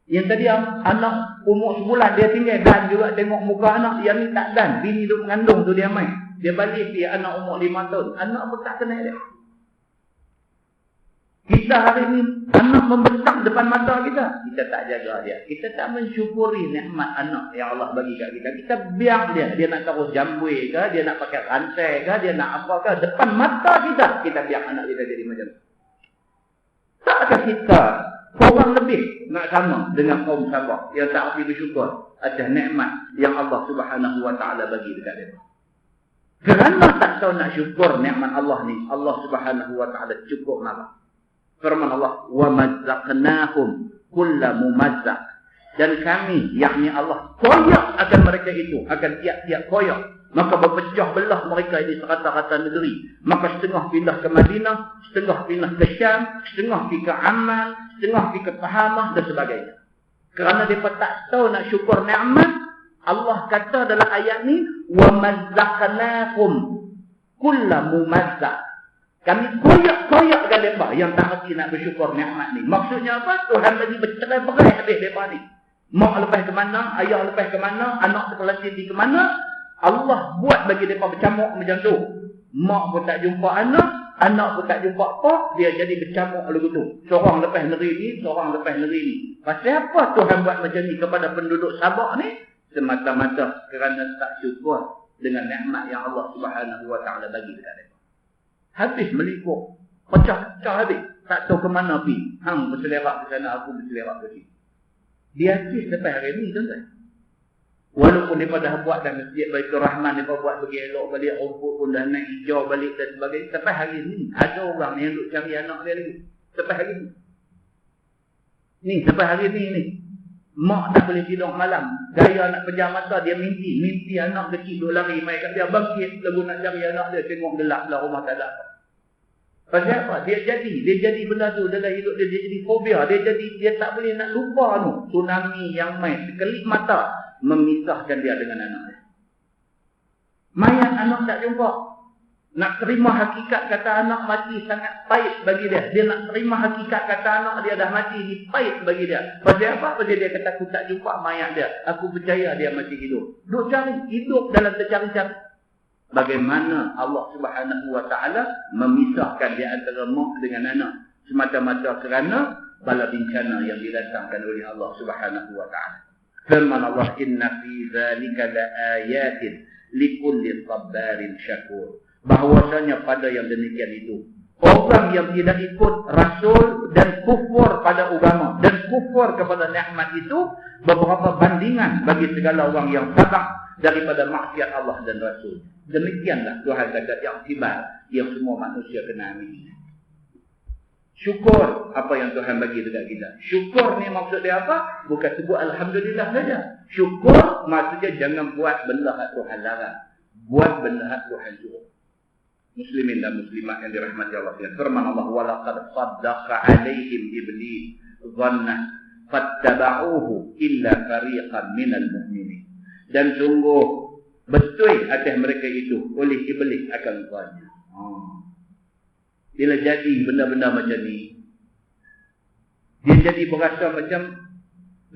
Yang tadi anak umur sebulan dia tinggal dan juga tengok muka anak, yang ni tak dan. Bini duk mengandung tu dia main. Dia balik dia anak umur 5 tahun, anak pun tak kenal dia. Kita hari ini anak membesar depan mata kita. Kita tak jaga dia. Kita tak mensyukuri nikmat anak yang Allah bagi kat kita. Kita biar dia. Dia nak taruh jambui ke, dia nak pakai rantai ke, dia nak apa ke. Depan mata kita, kita biar anak kita jadi macam tu. Takkah kita orang lebih nak sama dengan kaum Sabah yang tak habis bersyukur atas nikmat yang Allah Subhanahu wa taala bagi dekat mereka. Kerana tak tahu nak syukur nikmat Allah ni, Allah Subhanahu wa taala cukup marah. Firman Allah, wa mazzaqnahum kulla mumazzaq. Dan kami, yakni Allah, koyak akan mereka itu, akan tiap-tiap koyak. Maka berpecah belah mereka di serata-rata negeri. Maka setengah pindah ke Madinah, setengah pindah ke Syam, setengah pergi ke Amman, setengah pergi ke Tahamah dan sebagainya. Kerana mereka tak tahu nak syukur nikmat, Allah kata dalam ayat ni, wa mazzaqnahum kulla mumazzaq. Kami koyak-koyakkan mereka yang tak reti nak bersyukur nikmat ni. Maksudnya apa? Tuhan bagi bercerai-berai habis mereka ni. Mak lepas ke mana, ayah lepas ke mana, anak terkelantin di ke mana, Allah buat bagi mereka bercamuk macam tu. Mak pun tak jumpa anak pun tak jumpa pak, dia jadi bercamuk lagu tu. Seorang lepas negeri ni, seorang lepas negeri ni. Pasal apa Tuhan buat macam ni kepada penduduk Sabah ni? Semata-mata kerana tak syukur dengan nikmat yang Allah Subhanahu wa taala bagi dekat mereka. Habis melipuk, pecah-pecah habis. Tak tahu ke mana pergi. Hang berselerak ke sana, aku berselerak ke sini. Dia habis sampai hari ni, tuan-tuan. Walaupun mereka dah buat dah masjid Baitur Rahman, mereka buat bagi elok balik, rumput pun dah naik hijau balik dan sebagainya. Sampai hari ni, ada orang yang duk cari anak dia lagi. Sampai hari ni. Ni, sampai hari ni. Mak tak boleh tidur malam. Gaya nak pejam mata, dia mimpi. Mimpi anak kecil duk lari main kat dia. Bangkit lagu nak cari anak dia. Tengok gelap lah rumah tak ada apa. Pasal apa? Dia jadi benda tu dalam hidup dia. Dia jadi fobia. Dia tak boleh nak lupa tu. Tsunami yang main. Sekelip mata memisahkan dia dengan anak dia. Mayat anak tak jumpa. Nak terima hakikat kata anak mati sangat pahit bagi dia. Dia nak terima hakikat kata anak dia dah mati ni pahit bagi dia. Pasal apa? Pasal dia kata aku tak jumpa mayat dia. Aku percaya dia masih hidup. Duk cari. Hidup dalam tercari-cari. Bagaimana Allah Subhanahu wa taala memisahkan di antara mak dengan anak. Semata-mata kerana bala bencana yang didatangkan oleh Allah Subhanahu wa taala. Firman Allah, inna fi zalika laayatin likulli sabarin syakur. Bahawasanya pada yang demikian itu, orang yang tidak ikut Rasul dan kufur pada agama dan kufur kepada nikmat itu, beberapa bandingan bagi segala orang yang sabar daripada maksiat Allah dan Rasul. Demikianlah Tuhan kata yang tiba yang semua manusia kena ambil. Syukur apa yang Tuhan bagi dekat kita. Syukur ni maksud dia apa? Bukan sebut Alhamdulillah saja. Syukur maksudnya jangan buat benda yang Tuhan larang. Buat benda yang Tuhan suruh. Muslimin dan muslimat yang dirahmati Allah sekalian. Firman Allah, walaqad saddaqa alaihim iblis dhanna fattaba'uhu illa fariqan minal mu'minin. Dan sungguh betul atas mereka itu oleh iblis akan zanya. Bila jadi benda-benda macam ni, dia jadi berasa macam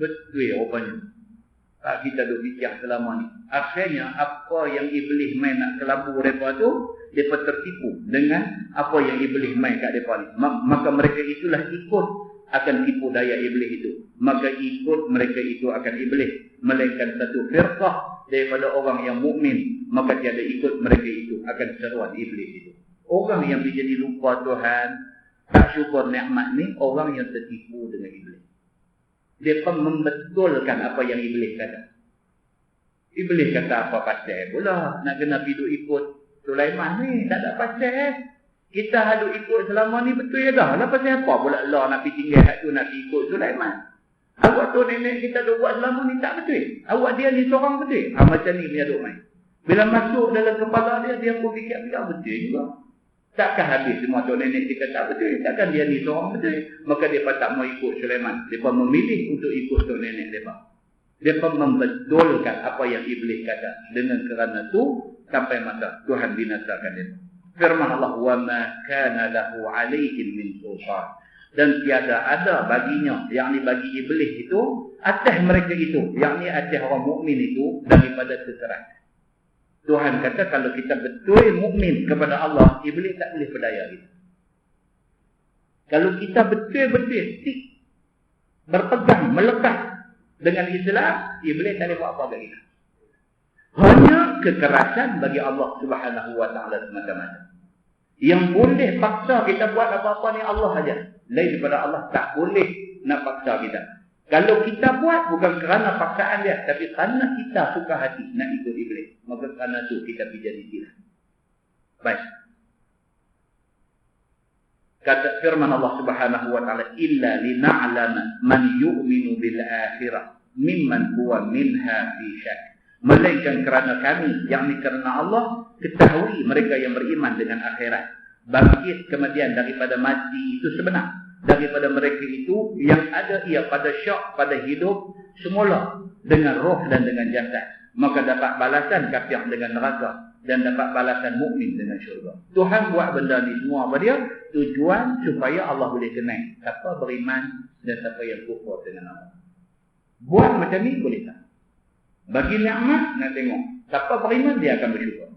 betul rupanya. Tak kita duk bincang selama ni. Akhirnya apa yang iblis main nak kelabur mereka tu, mereka tertipu dengan apa yang iblis main kat mereka ni. Maka mereka itulah ikut akan tipu daya iblis itu. Maka ikut mereka itu akan iblis. Melainkan satu firqah daripada orang yang mukmin, maka tiada ikut mereka itu akan seruan iblis itu. Orang yang menjadi lupa Tuhan, tak syukur nikmat ni, orang yang tertipu dengan iblis. Dia pun membetulkan apa yang iblis kata. Iblis kata apa pasal pula nak kena pergi ikut Sulaiman ni, tak ada pasal. Kita hadut ikut selama ni betul ya dah. Lah pasal apa pula Allah nak pergi tinggal hak tu nak pergi ikut Sulaiman. Awak tu nenek kita duk buat selama ni tak betul. Awak dia ni seorang betul. Macam ni dia duk main. Bila masuk dalam kepala dia pun fikir-fikir betul juga. Takkan habis semua tu nenek kita tak betul. Takkan dia ni seorang betul. Maka dia tak mau ikut Sulaiman. Dia memilih untuk ikut tu nenek dia. Dia membetulkan apa yang iblis kata. Dengan kerana tu sampai masa Tuhan binasakan dia. Firman Allah, wa ma kana lahu alaihim min sultan. Dan tiada ada baginya, yakni bagi iblis itu, atas mereka itu, yakni atas orang mukmin itu, daripada keterangan. Tuhan kata kalau kita betul mukmin kepada Allah, iblis tak boleh berdaya kita. Kalau kita betul-betul stick, berpegang, melekat dengan Islam, Iblis tak boleh buat apa bagi kita. Hanya kekerasan bagi Allah Subhanahu wa taala semata-mata. Yang boleh paksa kita buat apa-apa ni Allah saja. Lain daripada Allah tak boleh nak paksa kita. Kalau kita buat bukan kerana paksaan dia, tapi kerana kita suka hati nak ikut Iblis, maka kerana tu kita pergi jadi silap. Baik. Kata firman Allah Subhanahu wa taala, illa lina'lama man yu'minu bil akhirah mimman huwa minha fi syak. Melainkan kerana kami, yakni kerana Allah ketahui mereka yang beriman dengan akhirat, bangkit kemudian daripada mati itu sebenar. Daripada mereka itu yang ada ia pada syak, pada hidup semula dengan roh dan dengan jasad, maka dapat balasan kafir dengan neraka dan dapat balasan mukmin dengan syurga. Tuhan buat benda ni semua apa dia? Tujuan supaya Allah boleh kenal siapa beriman dan siapa yang kufur dengan Allah. Buat macam ni boleh tak? Bagi nikmat nak tengok siapa beriman dia akan bersyukur.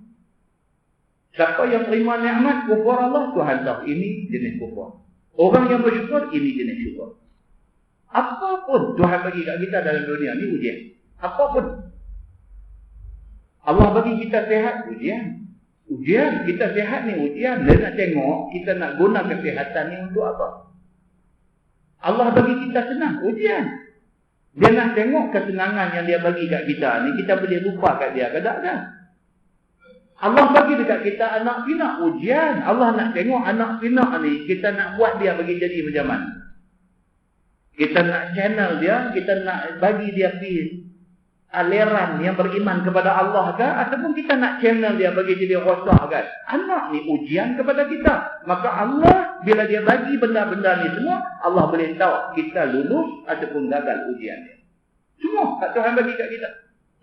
Siapa yang terima nikmat kufur Allah, Tuhan tahu ini jenis kufur. Orang yang bersyukur, ini jenis syukur. Apapun Tuhan bagi kat kita dalam dunia ni ujian. Apapun. Allah bagi kita sihat, ujian. Ujian, kita sihat ni ujian. Dia nak tengok, kita nak guna kesihatan ni untuk apa? Allah bagi kita senang, ujian. Dia nak tengok kesenangan yang dia bagi kat kita ni, kita boleh lupa kat dia ke tak kan? Allah bagi dekat kita anak pinak, ujian. Allah nak tengok anak pinak ni, kita nak buat dia bagi jadi macam mana? Kita nak channel dia, kita nak bagi dia pergi aliran yang beriman kepada Allah ke? Ataupun kita nak channel dia bagi jadi rosak kan? Anak ni ujian kepada kita. Maka Allah, bila dia bagi benda-benda ni semua, Allah boleh tahu kita lulus ataupun gagal ujian dia. Semua kat Tuhan bagi kat kita.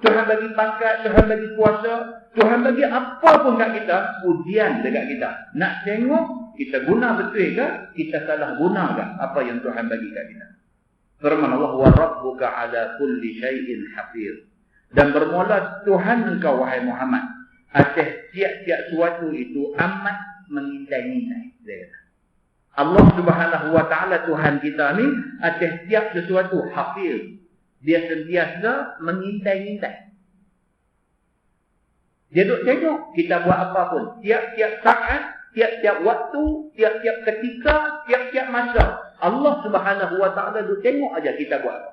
Tuhan bagi pangkat, Tuhan bagi kuasa, Tuhan bagi apa pun kat kita, ujian dekat kita. Nak tengok kita guna betul ke, kita salah guna ke apa yang Tuhan bagi kat kita. Firman Allah, wa rabbuka ala kulli syai'in hafiz. Dan bermula Tuhan engkau wahai Muhammad, atas tiap-tiap sesuatu itu amat mengintai-intai. Allah Subhanahu wa taala Tuhan kita ni atas tiap sesuatu hafiz. Dia sentiasa mengintai-intai. Dia duk tengok kita buat apa pun. Tiap-tiap saat, tiap-tiap waktu, tiap-tiap ketika, tiap-tiap masa. Allah Subhanahu wa taala duk tengok aja kita buat apa.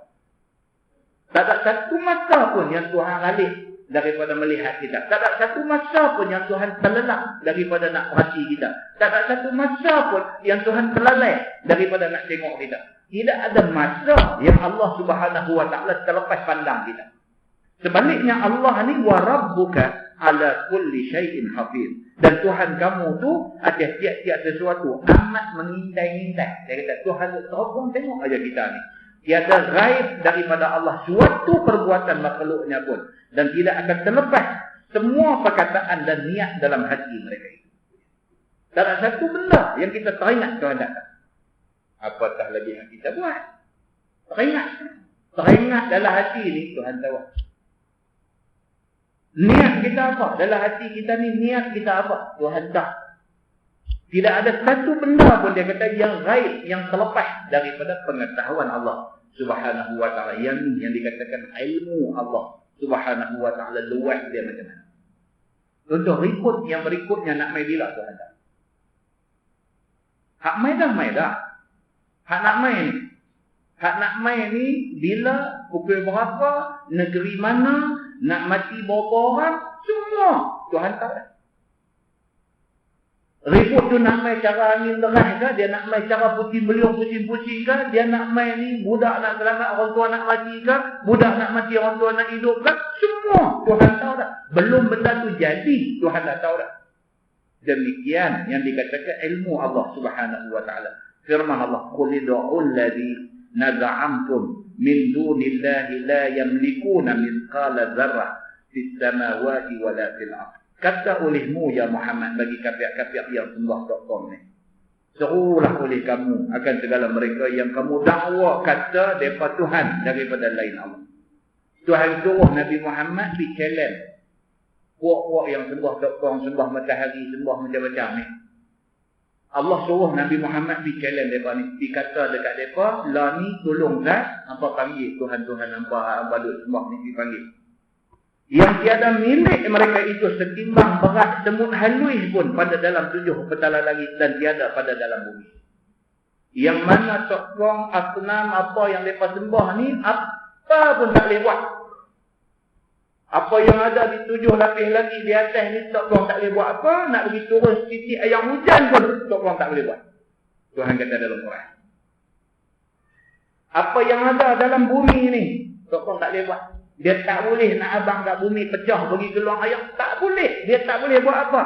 Tak ada satu masa pun yang Tuhan lalih daripada melihat kita. Tak ada satu masa pun yang Tuhan terlelap daripada nak perhati kita. Tak ada satu masa pun yang Tuhan terlalai daripada nak tengok kita. Tidak ada masa yang Allah Subhanahu wa taala terlepas pandang kita. Sebaliknya Allah ni wa rabbuka ala kulli syai'in hafiz. Dan Tuhan kamu tu atas tiap-tiap sesuatu amat mengintai-intai. Dia kata Tuhan terus tengok aja kita ni. Tiada ghaib daripada Allah suatu perbuatan makhluknya pun, dan tidak akan terlepas semua perkataan dan niat dalam hati mereka itu. Tak ada satu benda yang kita teringat Tuhan datang. Apatah lagi yang kita buat. Teringat dalam hati ni Tuhan tahu. Niat kita apa? Dalam hati kita ni niat kita apa? Tuhan tahu. Tidak ada satu benda pun dia kata yang ghaib, yang terlepas daripada pengetahuan Allah Subhanahu wa taala. Yang dikatakan ilmu Allah Subhanahu wa taala luas dia macam mana. Untuk report yang berikutnya nak mai bila Tuhan tahu. Hak mai dah. Hak nak main ni bila, pukul berapa, negeri mana, nak mati berapa orang, semua Tuhan tahu. Report tu nak main cara angin deras ke, dia nak main cara pusing beliung pusing-pusing ke, dia nak main ni budak nak selamat orang tua nak mati ke, budak nak mati orang tua nak hidup ke, semua Tuhan tahu dah. Belum benda tu jadi, Tuhan dah tahu dah. Demikian yang dikatakan ilmu Allah Subhanahu wa taala. Firman Allah, qul id'ul ladzi naz'amtum min dunillahi la yamlikuna mithqala dzarrah fis samawati wala fil ardh. Kata olehmu ya Muhammad bagi kafir-kafir yang sembah.com ni. Serulah oleh kamu akan segala mereka yang kamu dakwa kata depa Tuhan daripada lain Allah. Tuhan suruh Nabi Muhammad di challenge puak-puak yang sembah.com, sembah matahari, sembah macam-macam ni. Allah suruh Nabi Muhammad pergi challenge mereka ni. Dia kata dekat mereka, lah ni tolong Zat, hampa panggil Tuhan-Tuhan hampa duk sembah ni dipanggil. Yang tiada milik mereka itu setimbang berat semut halus pun pada dalam 7 petala langit dan tiada pada dalam bumi. Yang mana sokong asnam apa yang mereka sembah ni, apa pun tak boleh buat. Apa yang ada di 7 lapis lagi di atas ni, sokong tak boleh buat apa. Nak pergi turun titik air hujan pun, sokong tak boleh buat. Tuhan kata dalam Quran. Apa yang ada dalam bumi ni, sokong tak boleh buat. Dia tak boleh nak abang kat bumi pecah bagi keluar air. Tak boleh. Dia tak boleh buat apa.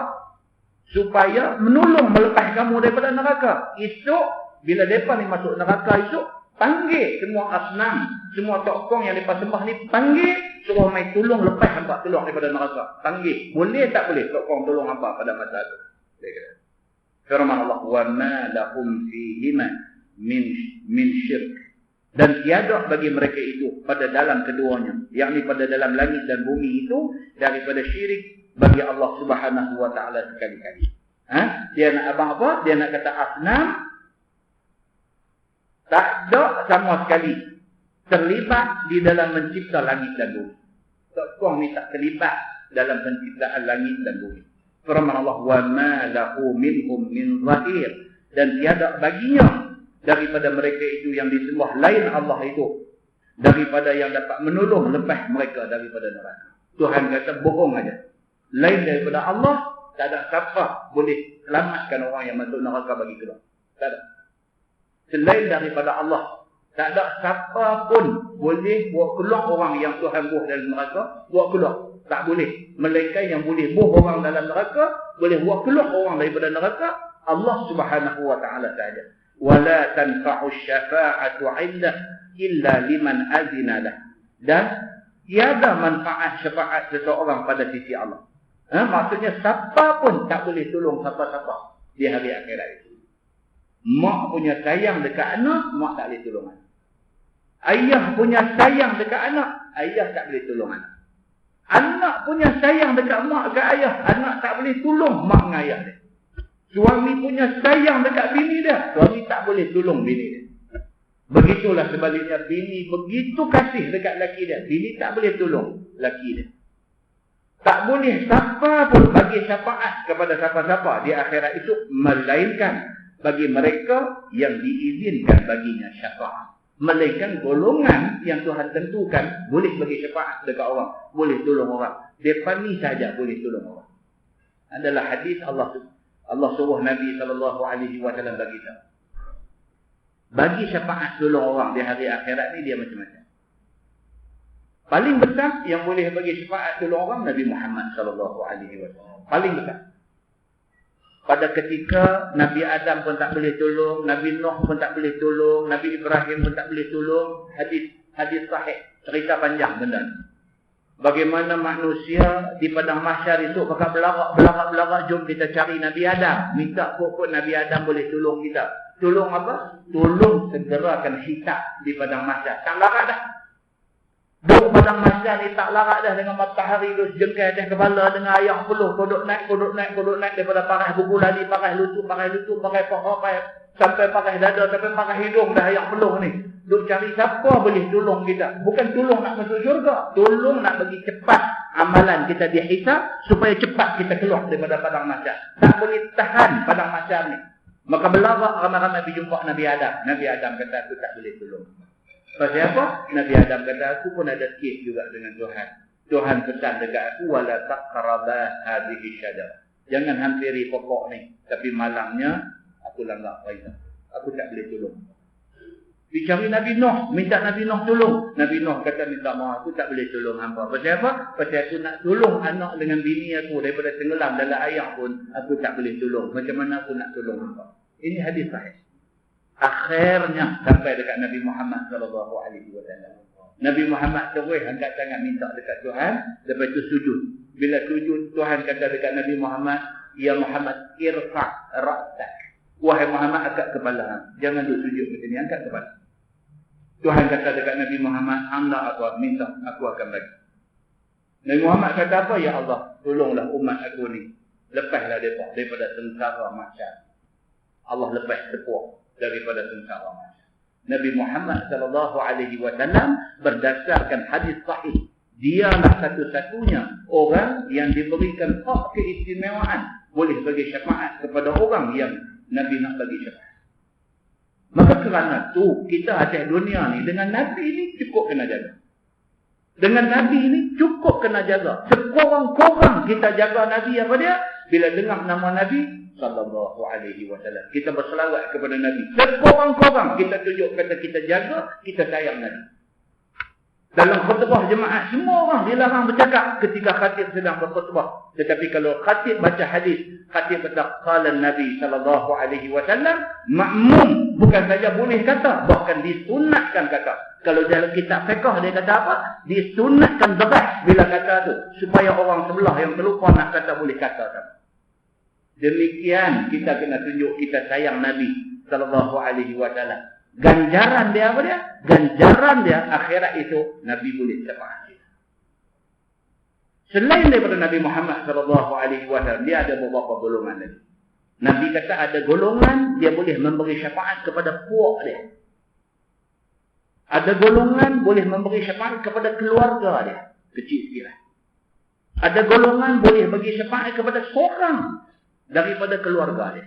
Supaya menolong melepas kamu daripada neraka. Esok, bila mereka ni masuk neraka esok, panggil semua asnam, semua tokong yang mereka sembah ni, panggil, suruh mai tolong lepas hampa keluar daripada neraka. Panggil. Boleh tak boleh tokong tolong hampa pada masa itu. Firman Allah, وَمَا لَهُمْ فِيهِمَا مِنْ شِرْكٍ. Dan tiada bagi mereka itu pada dalam keduanya, yakni pada dalam langit dan bumi itu, daripada syirik bagi Allah Subhanahu wa taala sekali-kali. Dia nak abang apa? Dia nak kata asnam tak ada sama sekali terlibat di dalam mencipta langit dan bumi. Tokong ni tak terlibat dalam penciptaan langit dan bumi. Firman Allah, wa ma lahu minhum min zahir. Dan tiada baginya daripada mereka itu yang disembah lain Allah itu, daripada yang dapat menolong lepas mereka daripada neraka. Tuhan kata bohong aja. Lain daripada Allah, tak ada siapa boleh selamatkan orang yang masuk neraka bagi keluar. Tak ada. Selain daripada Allah, tak ada siapa pun boleh buat keluar orang yang Tuhan buah dalam neraka, buat keluar. Tak boleh. Melainkan yang boleh buah orang dalam neraka, boleh buat keluar orang daripada neraka, Allah Subhanahu wa taala sahaja. وَلَا تَنْفَعُ الشَّفَاعَةُ عِنْدَهُ إِلَّا لِمَنْ أَذِنَ لَهُ. Dan tiada manfaat syafaat seseorang pada sisi Allah. Maksudnya siapa pun tak boleh tolong siapa-siapa di hari akhirat itu. Mak punya sayang dekat anak, mak tak boleh tolong anak. Ayah punya sayang dekat anak, ayah tak boleh tolong anak. Anak punya sayang dekat mak ke ayah, anak tak boleh tolong mak dengan ayah dia. Suami punya sayang dekat bini dia, suami tak boleh tolong bini dia. Begitulah sebaliknya, bini begitu kasih dekat laki dia, bini tak boleh tolong laki dia. Tak boleh siapa pun bagi syafaat kepada siapa-siapa di akhirat itu, melainkan bagi mereka yang diizinkan baginya syafaat. Melainkan golongan yang Tuhan tentukan boleh bagi syafaat dekat orang, boleh tolong orang. Depan ni saja boleh tolong orang. Adalah hadis Allah suruh Nabi SAW bagi tahu. Bagi syafaat tolong orang di hari akhirat ni dia macam-macam. Paling besar yang boleh bagi syafaat tolong orang Nabi Muhammad SAW. Paling besar. Pada ketika Nabi Adam pun tak boleh tolong, Nabi Nuh pun tak boleh tolong, Nabi Ibrahim pun tak boleh tolong. Hadis sahih, cerita panjang benda ni. Bagaimana manusia di padang mahsyar itu bakal belagak, jom kita cari Nabi Adam. Minta pokok Nabi Adam boleh tolong kita. Tolong apa? Tolong segerakan hisab di padang mahsyar. Tak larat dah. Duk padang mahsyar ni tak larat dah dengan matahari tu jengkai atas kepala dengan ayam peluh. Kodok naik daripada pakai buku lali, pakai lutut, pakai paha, sampai pakai dada, sampai pakai hidung dah ayam peluh ni. Duk cari siapa boleh tolong kita. Bukan tolong nak masuk syurga. Tolong nak bagi cepat amalan kita dihisab supaya cepat kita keluar daripada padang mahsyar. Tak boleh tahan padang mahsyar ni. Maka belagak ramai-ramai pergi jumpa Nabi Adam. Nabi Adam kata aku tak boleh tolong. Pasal apa? Nabi Adam kata aku pun ada kes juga dengan Tuhan. Tuhan pesan dekat aku wala taqrabah hadhihi syajar. Jangan hampiri pokok ni. Tapi malangnya aku langgar perintah. Aku tak boleh tolong. Dicari Nabi Nuh, minta Nabi Nuh tolong. Nabi Nuh kata minta maaf, aku tak boleh tolong hangpa. Pasal apa? Pasal aku nak tolong anak dengan bini aku daripada tenggelam dalam air pun aku tak boleh tolong. Macam mana aku nak tolong hangpa? Ini hadis sahih. Akhirnya sampai dekat Nabi Muhammad SAW. Nabi Muhammad terus angkat tangan minta dekat Tuhan, lepas itu sujud. Bila sujud, Tuhan kata dekat Nabi Muhammad, ya Muhammad irfa' ra'sak. Wahai Muhammad, angkat kepala. Jangan duduk sujud macam ni, angkat kepala. Tuhan kata dekat Nabi Muhammad, anda aku minta, aku akan bagi. Nabi Muhammad kata apa? Ya Allah, tolonglah umat aku ni. Lepaslah mereka daripada sengsara mahsyar. Allah lepas sepuak daripada sengsara mahsyar. Nabi Muhammad SAW berdasarkan hadis sahih, dialah satu-satunya orang yang diberikan hak keistimewaan boleh bagi syafaat kepada orang yang Nabi nak bagi syafaat. Maka kerana tu kita atas dunia ni dengan Nabi ni cukup kena jaga. Dengan Nabi ini cukup kena jaga. Sekurang-kurang kita jaga Nabi apa dia? Bila dengar nama Nabi sallallahu alaihi wasallam, kita berselawat kepada Nabi. Sekurang-kurang kita tunjuk kata kita jaga, kita sayang Nabi. Dalam khutbah jemaah semua orang dilarang bercakap ketika khatib sedang berkhutbah. Tetapi kalau khatib baca hadis, khatib kata qala Nabi sallallahu alaihi wasallam, makmum bukan saja boleh kata, bahkan disunatkan kata. Kalau dalam kitab fiqh dia kata apa? Disunatkan deras bila kata tu, supaya orang sebelah yang terlupa nak kata boleh kata tak. Demikian kita kena tunjuk kita sayang Nabi sallallahu alaihi wasallam. Ganjaran dia apa dia? Ganjaran dia akhirat itu Nabi boleh syafaat. Selain daripada Nabi Muhammad sallallahu alaihi wasallam, dia ada beberapa golongan lagi. Nabi kata ada golongan dia boleh memberi syafaat kepada puak dia. Ada golongan boleh memberi syafaat kepada keluarga dia. Kecil sikit lah. Ada golongan boleh bagi syafaat kepada seorang daripada keluarga dia.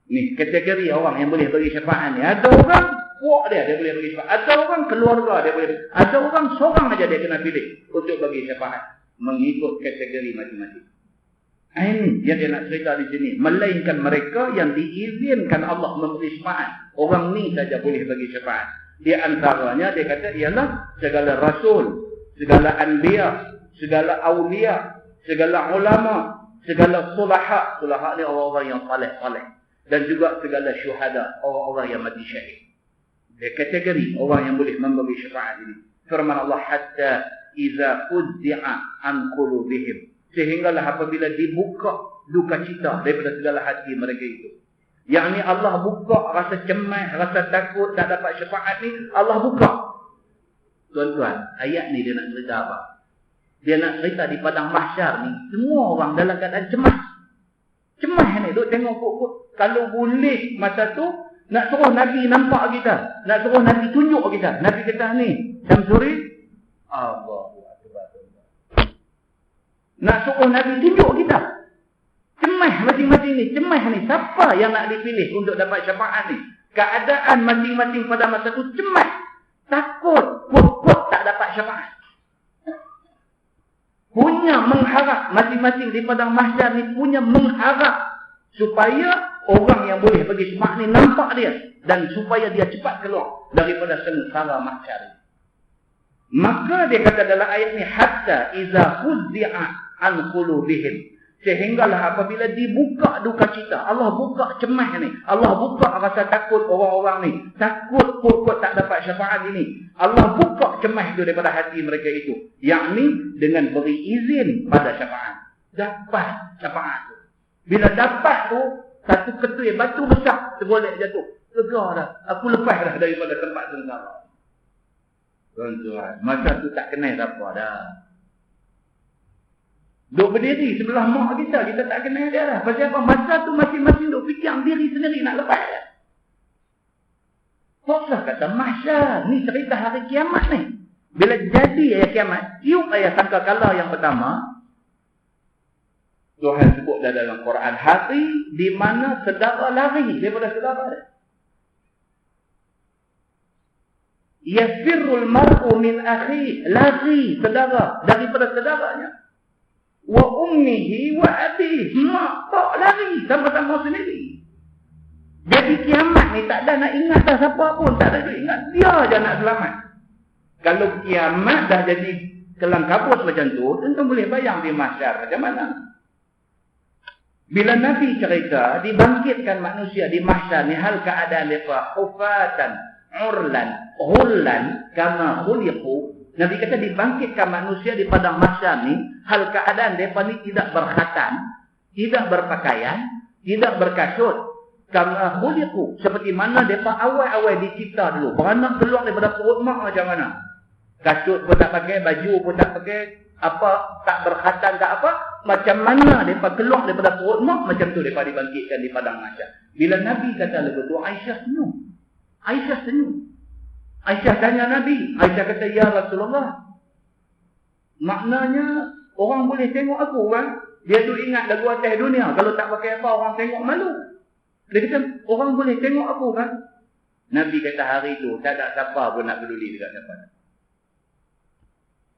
Ni kategori orang yang boleh bagi syafaat ni. Ada orang puak dia boleh bagi syafaat. Ada orang keluarga dia boleh. Ada orang seorang aja dia kena pilih untuk bagi syafaat mengikut kategori masing-masing. Ini yang dia nak cerita di sini. Melainkan mereka yang diizinkan Allah memberi syafaat. Orang ni saja boleh bagi syafaat. Di antaranya dia kata ialah segala rasul, segala anbiya, segala awliya, segala ulama, segala sulaha. Sulaha ni orang-orang yang saleh-saleh. Dan juga segala syuhada, orang-orang yang mati syahid. Dia kategori orang yang boleh memberi syafaat ini. Firman Allah, hatta iza fuzzi'a an qulubihim, sehinggalah apabila dibuka duka cita daripada segala hati mereka itu. Yang ni Allah buka rasa cemas, rasa takut tak dapat syafaat ni, Allah buka. Tuan-tuan, ayat ni dia nak cerita apa? Dia nak cerita di padang mahsyar ni, semua orang dalam keadaan cemas. Cemas ni, duk tengok kok. Kalau boleh masa tu, nak suruh Nabi nampak kita. Nak suruh Nabi tunjuk kita. Nabi kata ni, Syamsuri, Allahu Akbar. Nak suruh Nabi tunjuk kita. Cemas masing-masing ni. Cemas ni. Siapa yang nak dipilih untuk dapat syafaat ni? Keadaan masing-masing pada masa tu cemas. Takut. Put-put tak dapat syafaat. Punya mengharap. Masing-masing di padang mahsyar ni punya mengharap. Supaya orang yang boleh bagi syafaat ni nampak dia. Dan supaya dia cepat keluar daripada sengsara mahsyar. Maka dia kata dalam ayat ni, hatta iza fuzzi'a an qulubihim, sehinggalah apabila dibuka duka cita, Allah buka cemas ni, Allah buka rasa takut orang-orang ni, takut pokok tak dapat syafaat ini, Allah buka cemas itu daripada hati mereka itu, yakni dengan beri izin pada syafaat. Dapat syafaat tu. Bila dapat tu, satu ketui batu besar tergolek jatuh. Lega dah, aku lepas dah daripada tempat sengsara. Tuan-tuan, masa tu tak kenal siapa dah. Duk berdiri sebelah mak kita tak kenal dia dah. Pasal apa? Masa tu masing-masing duk fikir diri sendiri nak lepas. Pasal kata mahsyar, ni cerita hari kiamat ni. Bila jadi ayat kiamat, tiup ayat sangkakala yang pertama, Tuhan sebut dalam Quran, hari di mana saudara lari daripada saudara dia. Yafirul mar'u min akhi, lari saudara daripada saudaranya. Wa ummihi wa abihi, mak tak lari sama-sama sendiri. Jadi kiamat ni tak ada nak ingat dah siapa pun, tak ada nak ingat, dia je nak selamat. Kalau kiamat dah jadi kelang kabut macam tu, tentu boleh bayang di mahsyar macam mana. Bila Nabi cerita dibangkitkan manusia di mahsyar ni, hal keadaan mereka hufatan, urlan, hullan kama khuliqu. Nabi kata dibangkitkan manusia di padang mahsyar ni, hal keadaan mereka ni tidak berkhatan, tidak berpakaian, tidak berkasut, kama khuliqu, seperti mana mereka awal-awal dicipta dulu. Beranak keluar daripada perut mak macam mana. Kasut pun tak pakai, baju pun tak pakai, apa, tak berkhatan, tak apa, macam mana mereka keluar daripada perut mak, macam tu mereka dibangkitkan di padang mahsyar. Bila Nabi kata lepas tu, Aisyah senyum. Aisyah senyum. Aisyah tanya Nabi. Aisyah kata, ya Rasulullah, maknanya orang boleh tengok aku kan? Dia tu ingat lagu atas dunia. Kalau tak pakai apa, orang tengok malu. Dia kata, orang boleh tengok aku kan? Nabi kata hari tu, tak ada siapa pun nak peduli dekat siapa.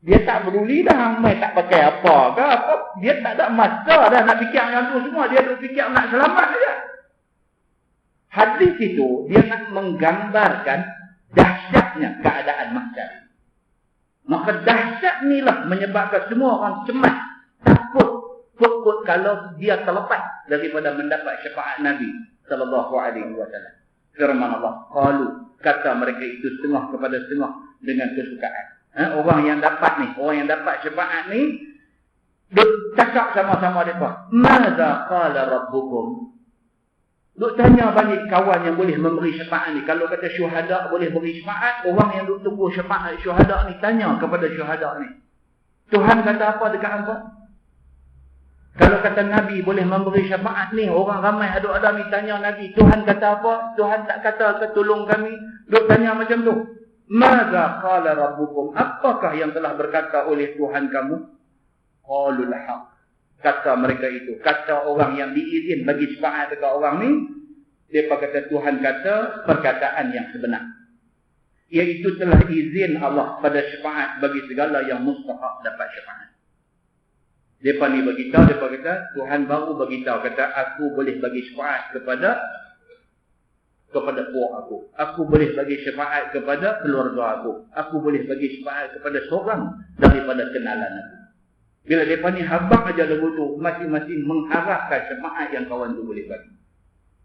Dia tak peduli dah, mai tak pakai apa ke apa. Dia tak ada masa dah nak fikir yang tu semua. Dia duk fikir nak selamat saja. Hadis itu, dia nak menggambarkan dahsyatnya keadaan mahsyar. Maka dahsyat inilah menyebabkan semua orang cemas, takut kalau dia terlepas daripada mendapat syafaat Nabi sallallahu alaihi wasallam. Firman Allah, qalu, kata mereka itu setengah kepada setengah dengan kesukaan. Orang yang dapat ni, orang yang dapat syafaat ni, duk cakap sama-sama mereka, madza qala rabbukum? Duk tanya balik kawan yang boleh memberi syafaat ni. Kalau kata syuhada boleh beri syafaat, orang yang duk tunggu syafaat syuhada ni tanya kepada syuhada ni, Tuhan kata apa dekat hangpa? Kalau kata Nabi boleh memberi syafaat ni, orang ramai ada ni tanya Nabi, Tuhan kata apa? Tuhan tak kata ke tolong kami? Duk tanya macam tu. Madza qala rabbukum? Apakah yang telah berkata oleh Tuhan kamu? Qalul haq. Kata mereka itu, kata orang yang diizin bagi syafaat dekat orang ni, mereka kata Tuhan kata perkataan yang sebenar. Iaitu telah izin Allah pada syafaat bagi segala yang mustahak dapat syafaat. Mereka ni beritahu, mereka kata, Tuhan baru beritahu, kata, aku boleh bagi syafaat kepada puak aku. Aku boleh bagi syafaat kepada keluarga aku. Aku boleh bagi syafaat kepada seorang daripada kenalan aku. Bila mereka ni habaq aja lagu tu, masing-masing mengharapkan syafaat yang kawan tu boleh bagi.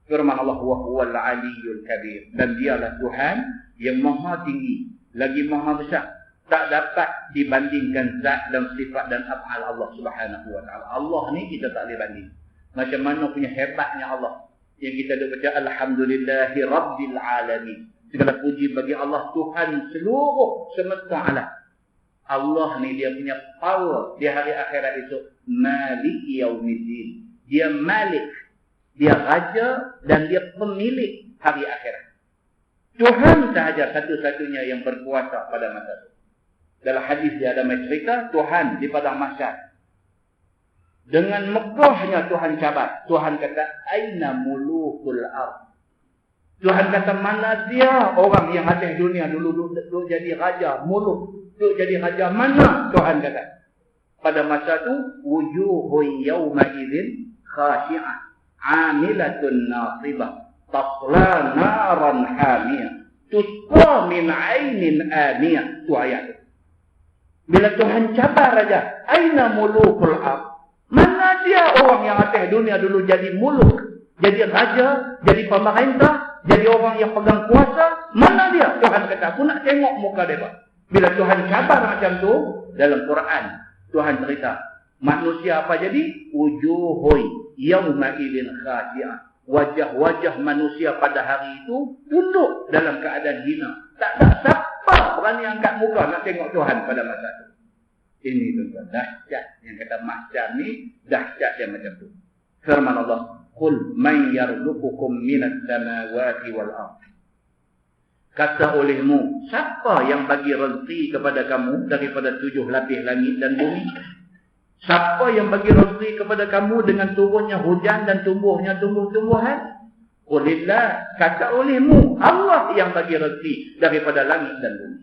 Firman Allah, wa huwal aliyyul kabir. Dan dialah Tuhan yang maha tinggi, lagi maha besar. Tak dapat dibandingkan zat dan sifat dan af'al Allah Subhanahu wa taala. Allah ni kita tak boleh banding. Macam mana punya hebatnya Allah. Yang kita dah baca alhamdulillahi rabbil alamin. Segala puji bagi Allah Tuhan seluruh semesta alam. Allah ni dia punya power di hari akhirat itu, Malik Yaumiddin. Dia Malik, dia raja dan dia pemilik hari akhirat. Tuhan sahaja satu-satunya yang berkuasa pada masa itu. Dalam hadis dia ada cerita Tuhan di padang mahsyar. Dengan megahnya Tuhan cabar. Tuhan kata, aina mulukul ardh. Tuhan kata, mana dia orang yang atas dunia dulu duduk jadi raja, muluk, duduk jadi raja, mana? Tuhan kata. Pada masa tu, wujuhun yawma idzin khashi'ah, 'amilatun nasibah, tasla naran hamiyah, tusqa min 'ainin aniyah. Tu ayat tu. Bila Tuhan cabar aja, aina mulukul ardh. Mana dia orang yang atas dunia dulu jadi muluk, jadi raja, jadi pemerintah, jadi orang yang pegang kuasa? Mana dia? Tuhan kata, aku nak tengok muka dia. Bila Tuhan cabar macam tu, dalam Quran, Tuhan cerita, manusia apa jadi? Wujuhun yawma idzin khashi'ah. Wajah-wajah manusia pada hari itu tunduk dalam keadaan hina. Tak ada siapa berani angkat muka nak tengok Tuhan pada masa itu. Ini tuan-tuan, dahsyat. Yang kata mahsyar ni, dahsyat yang macam tu. Firman Allah, Qul man yarzuqukum minas samawati wal ardh. Kata olehmu, siapa yang bagi rezeki kepada kamu daripada 7 lapis langit dan bumi? Siapa yang bagi rezeki kepada kamu dengan turunnya hujan dan tumbuhnya tumbuh-tumbuhan? Qulillah, kata olehmu, Allah yang bagi rezeki daripada langit dan bumi.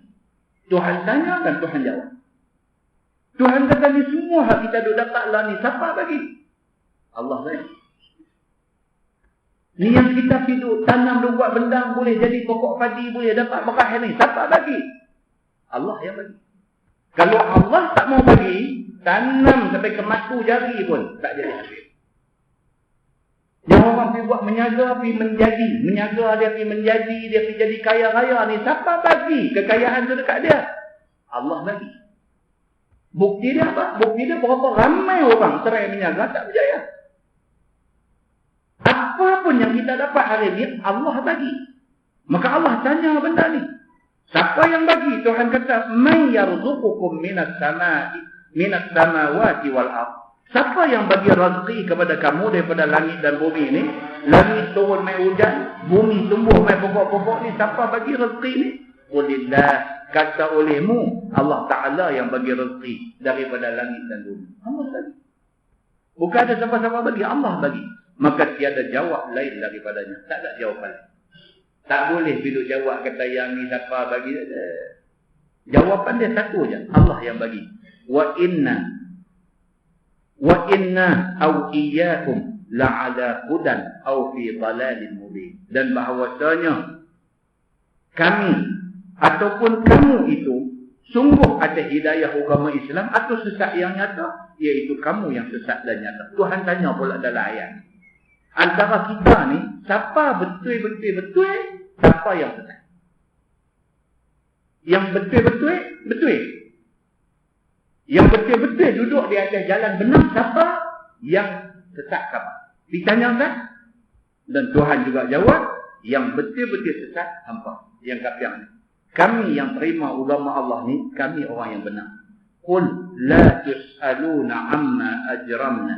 Tuhan tanya dan Tuhan jawab. Tuhan kata ni semua hak kita duk dapatlah ni, siapa bagi? Allah bagi. Ni yang kita hidup, tanam duk buat benda boleh jadi pokok padi, boleh dapat berkah ni, siapa bagi? Allah yang bagi. Kalau Allah tak mau bagi, tanam sampai ke matu jari pun tak jadi habis. Yang orang pergi buat menyaga, pergi menjadi. Menyaga dia pergi menjadi, dia pergi jadi kaya raya ni. Siapa bagi kekayaan tu dekat dia? Allah bagi. Bukti dia apa? Bukti dia berapa ramai orang cerai menyaga tak berjaya. Apa pun yang kita dapat hari ini, Allah bagi. Maka Allah tanya benda ni. Siapa yang bagi? Tuhan kata, "Man yarzuqukum minas sama'i minas samawati wal ardh. Siapa yang bagi rezeki kepada kamu daripada langit dan bumi ni? Langit turun mai hujan, bumi tumbuh mai pokok-pokok ni, siapa bagi rezeki ni? Qulillah, kata olehmu, Allah Ta'ala yang bagi rezeki daripada langit dan bumi. Allah bagi. Bukan ada siapa-siapa bagi, Allah bagi. Maka tiada jawab lain daripadanya. Tak ada jawapan lain. Tak boleh bila jawab kata yang ni siapa bagi. Jawapan dia satu je, Allah yang bagi. Wa inna aw iyyakum la'ala hudan aw fi dhalalin mubin. Dan bahawasanya kami ataupun kamu itu sungguh ada hidayah agama Islam atau sesat yang nyata, iaitu kamu yang sesat dan nyata. Tuhan tanya pula dalam ayat. Antara kita ni siapa betul-betul, siapa yang sesat? Yang betul-betul, betul. Yang betul-betul duduk di atas jalan benar, siapa? Yang sesat siapa? Ditanya kan? Dan Tuhan juga jawab, yang betul-betul sesat hampa, yang kafir ni. Kami yang terima agama Allah ni, kami orang yang benar. Qul la tus'aluna amma ajramna.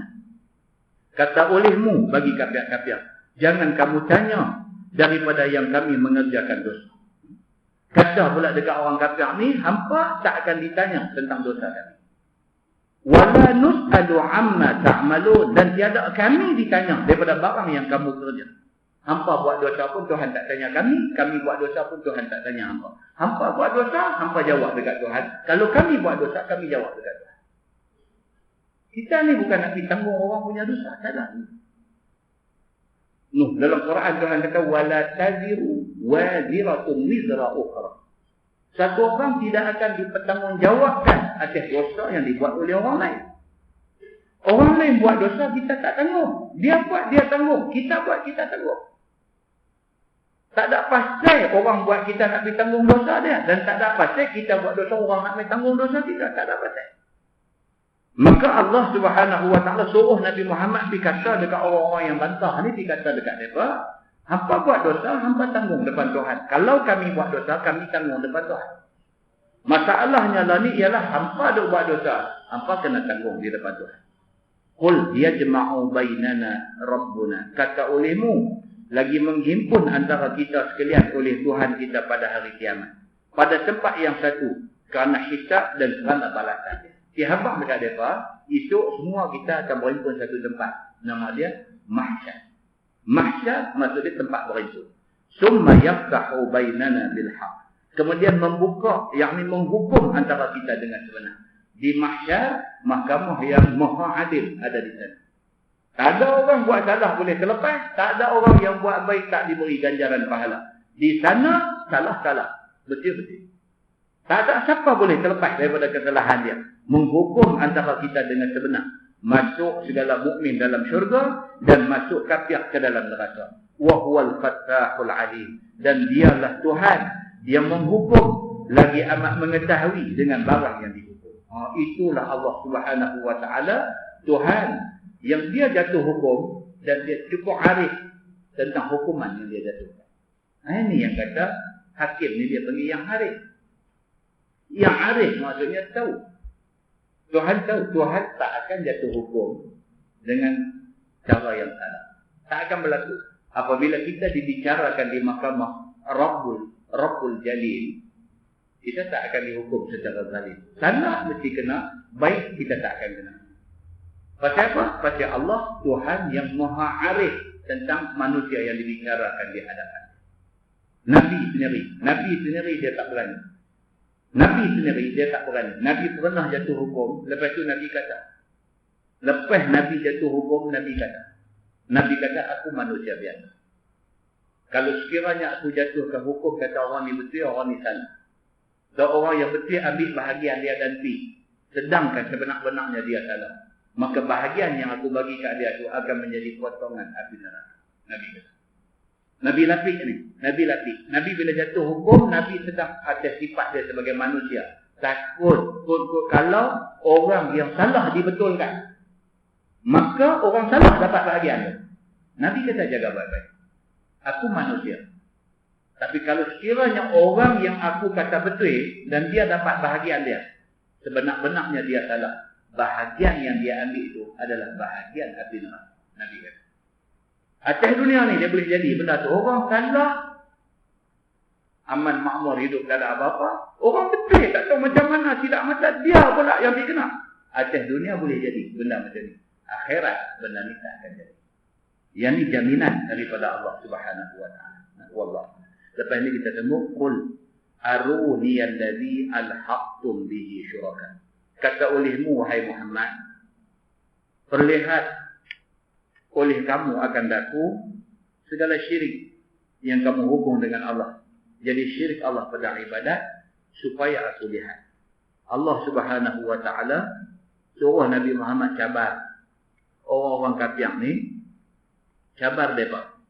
Kata olehmu bagi kafir-kafir, jangan kamu tanya daripada yang kami mengerjakan dosa. Kata pula dekat orang kafir ni, hampa tak akan ditanya tentang dosa kami. Wala nus'alu amma ta'malun, dan tiada kami ditanya daripada barang yang kamu kerja. Hampa buat dosa pun Tuhan tak tanya kami buat dosa pun Tuhan tak tanya hampa. Hampa buat dosa, hampa jawab dekat Tuhan. Kalau kami buat dosa, kami jawab dekat Tuhan. Kita ni bukan nak ditanggung orang punya dosa, tak ada. Dalam Quran Tuhan kata wala taziru waziratun wizra ukhra. Satu orang tidak akan dipertanggungjawabkan atas dosa yang dibuat oleh orang lain. Orang lain buat dosa, kita tak tanggung. Dia buat, dia tanggung. Kita buat, kita tanggung. Tak ada pasal orang buat kita nak bertanggung dosa dia. Dan tak ada pasal kita buat dosa orang nak bertanggung dosa kita. Tak ada pasal. Maka Allah Subhanahu Wa Taala suruh Nabi Muhammad berkata dekat orang-orang yang bantah ni, berkata dekat mereka, hampa buat dosa, hampa tanggung depan Tuhan. Kalau kami buat dosa, kami tanggung depan Tuhan. Masalahnya lah ni ialah hampa duk buat dosa, hampa kena tanggung di depan Tuhan. Qul yajma'u bainana rabbuna. Kata olehmu, lagi menghimpun antara kita sekalian oleh Tuhan kita pada hari kiamat. Pada tempat yang satu, kerana hisab dan kerana balasan dia. Dihabak dekat mereka, esok semua kita akan berhimpun satu tempat. Nama dia mahsyar. Mahsyar maksudnya tempat berhimpun. Summa yaftahu bainana bilhaq. Kemudian membuka, yakni menghukum antara kita dengan sebenar. Di mahsyar, mahkamah yang maha adil ada di sana. Tak ada orang buat salah boleh terlepas. Tak ada orang yang buat baik tak diberi ganjaran pahala. Di sana, salah-salah. Betul-betul. Tak ada siapa boleh terlepas daripada kesalahan dia. Menghukum antara kita dengan sebenar. Masuk segala mukmin dalam syurga dan masuk kafir ke dalam neraka. Wa huwal fattahul alim. Dan dialah Tuhan yang menghukum lagi amat mengetahui dengan barang yang dihukum. Itulah Allah Subhanahu Wa Taala, Tuhan yang dia jatuh hukum dan dia cukup arif tentang hukuman yang dia jatuhkan. Ini yang kata hakim ni dia panggil yang arif. Yang arif maksudnya tahu. Tuhan tahu, Tuhan tak akan jatuh hukum dengan cara yang salah. Tak akan berlaku. Apabila kita dibicarakan di mahkamah Rabbul Jalil, kita tak akan dihukum secara zalim. Salah mesti kena, baik kita tak akan kena. Pasal apa? Pasal Allah Tuhan yang maha arif tentang manusia yang dibicarakan di hadapan. Nabi sendiri dia tak berani. Nabi pernah jatuh hukum. Lepas tu Nabi kata. Lepas Nabi jatuh hukum, Nabi kata aku manusia biasa. Kalau sekiranya aku jatuhkan hukum kata orang ni betul, orang ni salah. Dan orang yang betul ambil bahagian dia dan pi. Sedangkan sebenar-benarnya dia salah. Maka bahagian yang aku bagi kat dia tu akan menjadi potongan api neraka. Nabi kata. Nabi lapik ni. Nabi bila jatuh hukum, Nabi sedang atas sifat dia sebagai manusia. Takut kalau orang yang salah dibetulkan. Maka orang salah dapat bahagian dia. Nabi kata jaga baik-baik. Aku manusia. Tapi kalau sekiranya orang yang aku kata betul dan dia dapat bahagian dia, Sebenar-benarnya dia salah. Bahagian yang dia ambil itu adalah bahagian api neraka. Nabi kata. Atas dunia ni dia boleh jadi benda tu. Orang salah aman makmur hidup tak ada apa-apa. Orang betul tak tahu macam mana tidak macam dia pula yang dikena. Atas dunia boleh jadi benda macam ni. Akhirat benda ni tak akan jadi. Yang ni jaminan daripada Allah Subhanahu wa taala. Wallah. Lepas ni kita temu qul aruni allazi alhaqtum bihi syuraka. Kata olehmu wahai Muhammad, perlihat oleh kamu akan daku segala syirik yang kamu hubung dengan Allah. Jadi syirik Allah pada ibadat supaya aku lihat. Allah Subhanahu wa taala suruh Nabi Muhammad cabar orang-orang kafir ni, cabar mereka.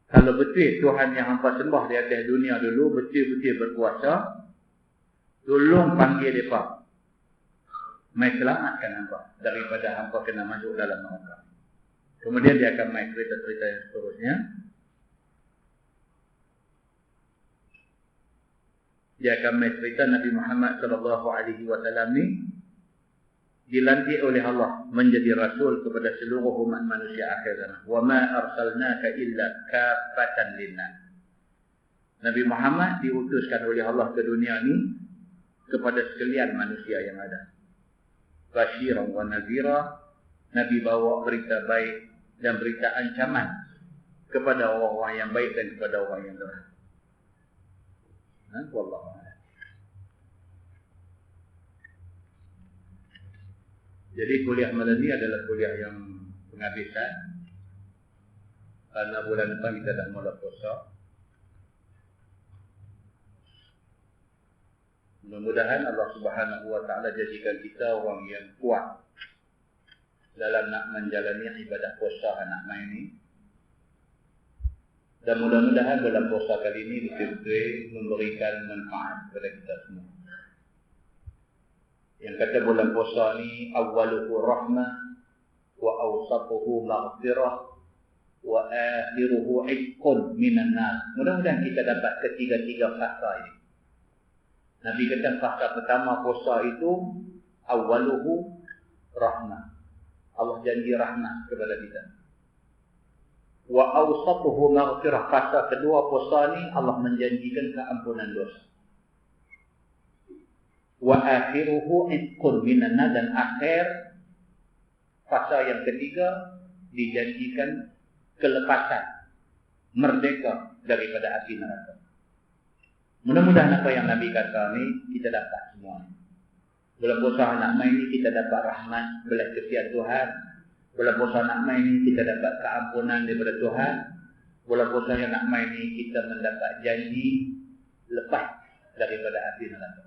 Kalau betul Tuhan yang hampa sembah di atas dunia dulu betul-betul berkuasa, tolong panggil mereka. Mai selamatkan hampa daripada hampa kena masuk dalam neraka. Kemudian dia akan mai cerita-cerita yang seterusnya. Dia akan mai cerita Nabi Muhammad sallallahu alaihi wasallam ni dilantik oleh Allah menjadi rasul kepada seluruh umat manusia akhir zaman. Wa ma arsalnaka illa kaffatan linnas. Nabi Muhammad diutuskan oleh Allah ke dunia ni kepada sekalian manusia yang ada. Basyiran wa nadhira. Nabi bawa berita baik dan berita ancaman kepada orang-orang yang baik dan kepada orang yang jahat. Wallahu a'lam. Jadi kuliah malam ni adalah kuliah yang penghabisan. Karena bulan depan kita dah mula puasa. Mudah-mudahan Allah Subhanahu wa taala jadikan kita orang yang kuat dalam nak menjalani ibadah puasa anak main ni. Dan mudah-mudahan dalam puasa kali ini betul-betul memberikan manfaat kepada kita semua. Yang kata bulan puasa ni awwaluhu rahmah wa awsatuhu maghfirah wa akhiruhu itqun minan nar. Mudah-mudahan kita dapat ketiga-tiga fasa ini. Nabi kata fasa pertama puasa itu awwaluhu rahmah. Allah janji rahmat kepada kita. Wa awsatuhu maghfirah. Fasa kedua puasa ni Allah menjanjikan keampunan dosa. Wa akhiruhu itqun minan nar, dan akhir fasa yang ketiga dijanjikan kelepasan, merdeka daripada api neraka. Mudah-mudahan apa yang Nabi kata ni kita dapat semua. Bulan puasa anak main ni kita dapat rahmat, belas kasihan Tuhan. Bulan puasa anak main ni kita dapat keampunan daripada Tuhan. Bulan puasa anak main ni kita mendapat janji lepas daripada api neraka.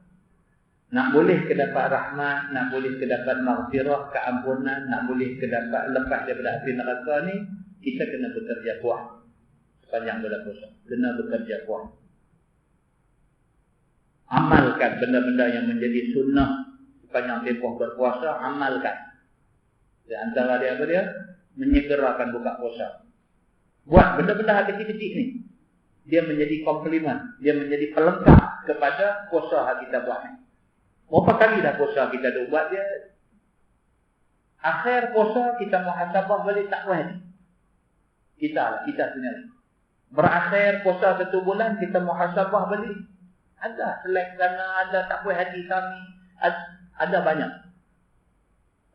Nak boleh kedapat rahmat, nak boleh kedapat maghfirah, keampunan, nak boleh kedapat lepas daripada api neraka ni, kita kena bekerja kuat sepanjang bulan puasa. Kena bekerja kuat. Amalkan benda-benda yang menjadi sunnah sepanjang tempoh berpuasa, amalkan. Di antara dia apa dia? Menyegerakan buka puasa. Buat benda-benda kecil-kecil ni. Dia menjadi komplement, dia menjadi pelengkap kepada puasa yang kita buat ni. Berapa kali dah puasa kita dah buat dia? Akhir puasa kita muhasabah balik tak puas ni. Kita sendiri. Berakhir puasa 1 bulan kita muhasabah balik. Ada selek sana, ada tak puas hati kami, ada banyak.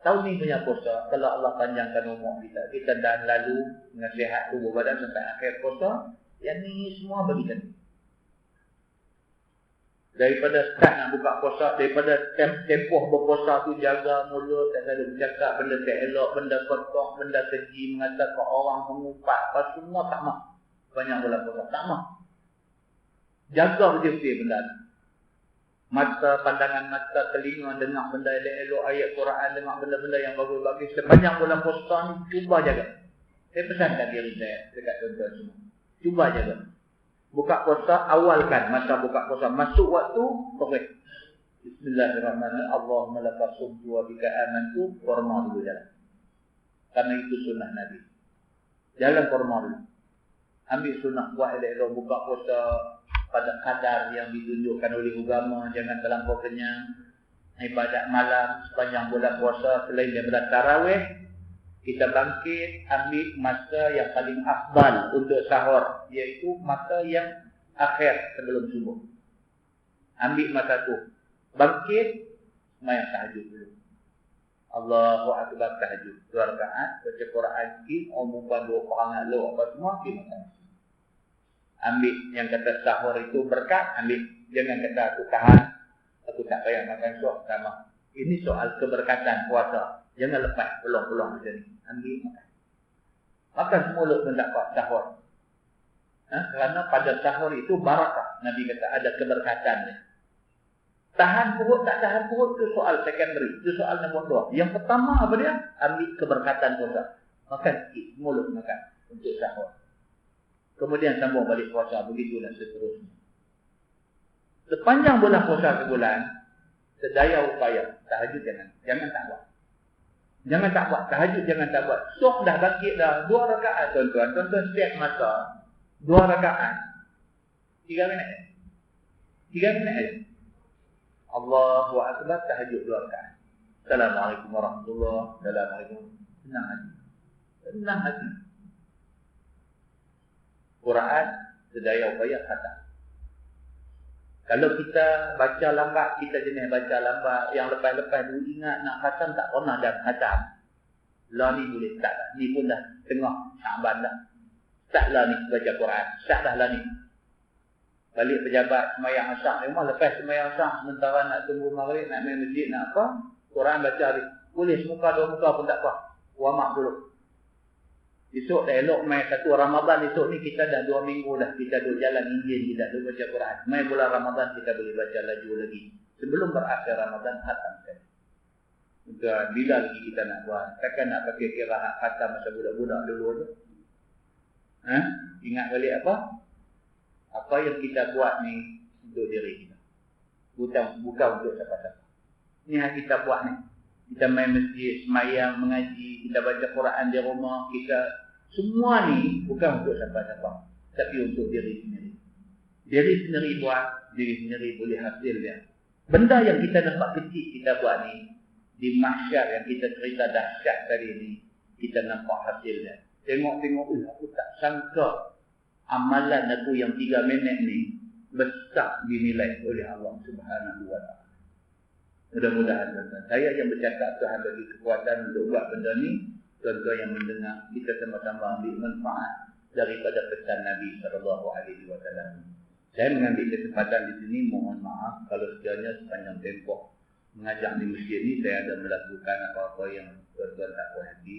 Tahun ni punya puasa, kalau Allah panjangkan umur kita dah lalu dengan sihat tubuh badan sampai akhir puasa, yang ni semua bagi kita. Daripada start nak buka puasa, daripada tempoh berpuasa tu jaga mulut, tak ada bercakap benda tak elok, benda kotor, benda keji, mengatakan orang mengupat, apa semua tak mahu. Banyak bulan puasa, tak mahu. Jaga betul-betul benda ni. Mata, pandangan mata, telinga, dengar benda elok-elok, ayat Quran, dengar benda-benda yang bagus-bagus. Sepanjang bulan puasa ni, cuba jaga. Saya pesankan diri saya dekat tuan-tuan semua. Cuba jaga. Buka puasa, awalkan masa buka puasa. Masuk waktu, okey. Bismillahirrahmanirrahim. Allahumma laka sumtu wa bika amantu. Korma dulu jalan. Karena itu sunnah Nabi. Jalan korma dulu. Ambil sunnah, buat elok-elok, buka puasa. pada kadar yang ditunjukkan oleh agama, jangan terlampau kenyang. Ibadat malam sepanjang bulan puasa selain daripada tarawih, kita bangkit ambil masa yang paling afdal untuk sahur, iaitu masa yang akhir sebelum subuh. Ambil masa tu, bangkit sembahyang tahajud dulu. Allahu akbar tahajud, 2 rakaat, baca Quran sikit, umumkan 2 perangat lo apa semua, pergi makan. Ambil yang kata sahur itu berkat, ambil. Jangan kata aku tahan, aku tak payah makan suap, sama. Ini soal keberkatan puasa. Jangan lepas peluang-peluang macam ni. Ambil makan. Makan semulut pun tak kuat sahur. Kerana pada sahur itu barakah. Nabi kata ada keberkatannya. Tahan perut tak tahan perut itu soal secondary. Itu soal nombor 2. Yang pertama apa dia? Ambil keberkatan puasa. Makan sikit, mulut makan untuk sahur. Kemudian sambung balik puasa. Begitu dan seterusnya. Sepanjang bulan puasa sebulan, sedaya upaya. Tahajud jangan tak buat. Jangan tak buat. Tahajud jangan tak buat. Sok dah bangkit dah. 2 rakaat tuan-tuan. Tuan-tuan setiap masa. 2 rakaat. 3 minit. 3 minit aja. Allahu akbar tahajud 2 rakaat. Assalamualaikum warahmatullahi wabarakatuh. Assalamualaikum. Senang hati. Senang hati. Quran sedaya upaya khatam. Kalau kita baca lambat, kita jenis baca lambat, yang lepas-lepas dulu ingat nak khatam tak pernah dah khatam. Lah ni boleh start dah. Ni pun dah tengah Syaban dah. Start lah ni baca Quran. Start dah lah ni. Balik pejabat semayang asyak ni rumah, lepas semayang asyak sementara nak tunggu maghrib, nak main masjid, nak apa, Quran baca hari. Boleh semuka 2 muka pun tak apa. Wamak dulu. Esok dah elok mai 1 Ramadan, esok ni kita dah 2 minggu dah kita duduk jalan Injil, kita duduk baca Quran. Mai bulan Ramadan kita boleh baca laju lagi. Sebelum berakhir Ramadan khatam sekali. Bila lagi kita nak buat? Takkan nak pakai kira khatam masa budak-budak dulu aja. Ingat balik apa? Apa yang kita buat ni untuk diri kita. Bukan untuk siapa-siapa. Ni yang kita buat ni. Kita main masjid, semayang, mengaji, kita baca Quran di rumah, kita semua ni bukan untuk siapa-siapa, tapi untuk diri sendiri. Diri sendiri buat, diri sendiri boleh hasil dia. Benda yang kita nampak kecil kita buat ni, di mahsyar yang kita cerita dahsyat tadi ni, kita nampak hasilnya. Tengok-tengok, aku tak sangka amalan aku yang 3 minit ni besar dinilai oleh Allah Subhanahu wa ta'ala. Mudah-mudahan tuan-tuan, saya yang bercakap Tuhan bagi kekuatan untuk buat benda ni, tuan-tuan yang mendengar, kita sama-sama ambil manfaat daripada pesan Nabi SAW. Saya mengambil kesempatan di sini, mohon maaf kalau sekiranya sepanjang tempoh mengajar di masjid ni saya ada melakukan apa-apa yang tuan-tuan tak puas hati.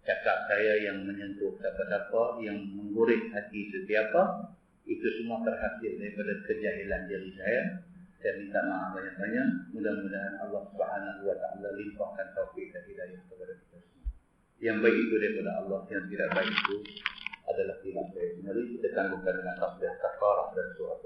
Cakap saya yang menyentuh siapa-siapa, yang menggurih hati sesiapa, itu semua terhasil daripada kejahilan diri saya. Saya minta maaf banyak-banyak. Mudah-mudahan Allah Subhanahu wa ta'ala limpahkan taufik dan hidayah kepada kita semua. Yang baik itu daripada Allah, yang tidak baik itu adalah hilaf saya sendiri. Kita tangguhkan dengan tasbih kafarah dan surah.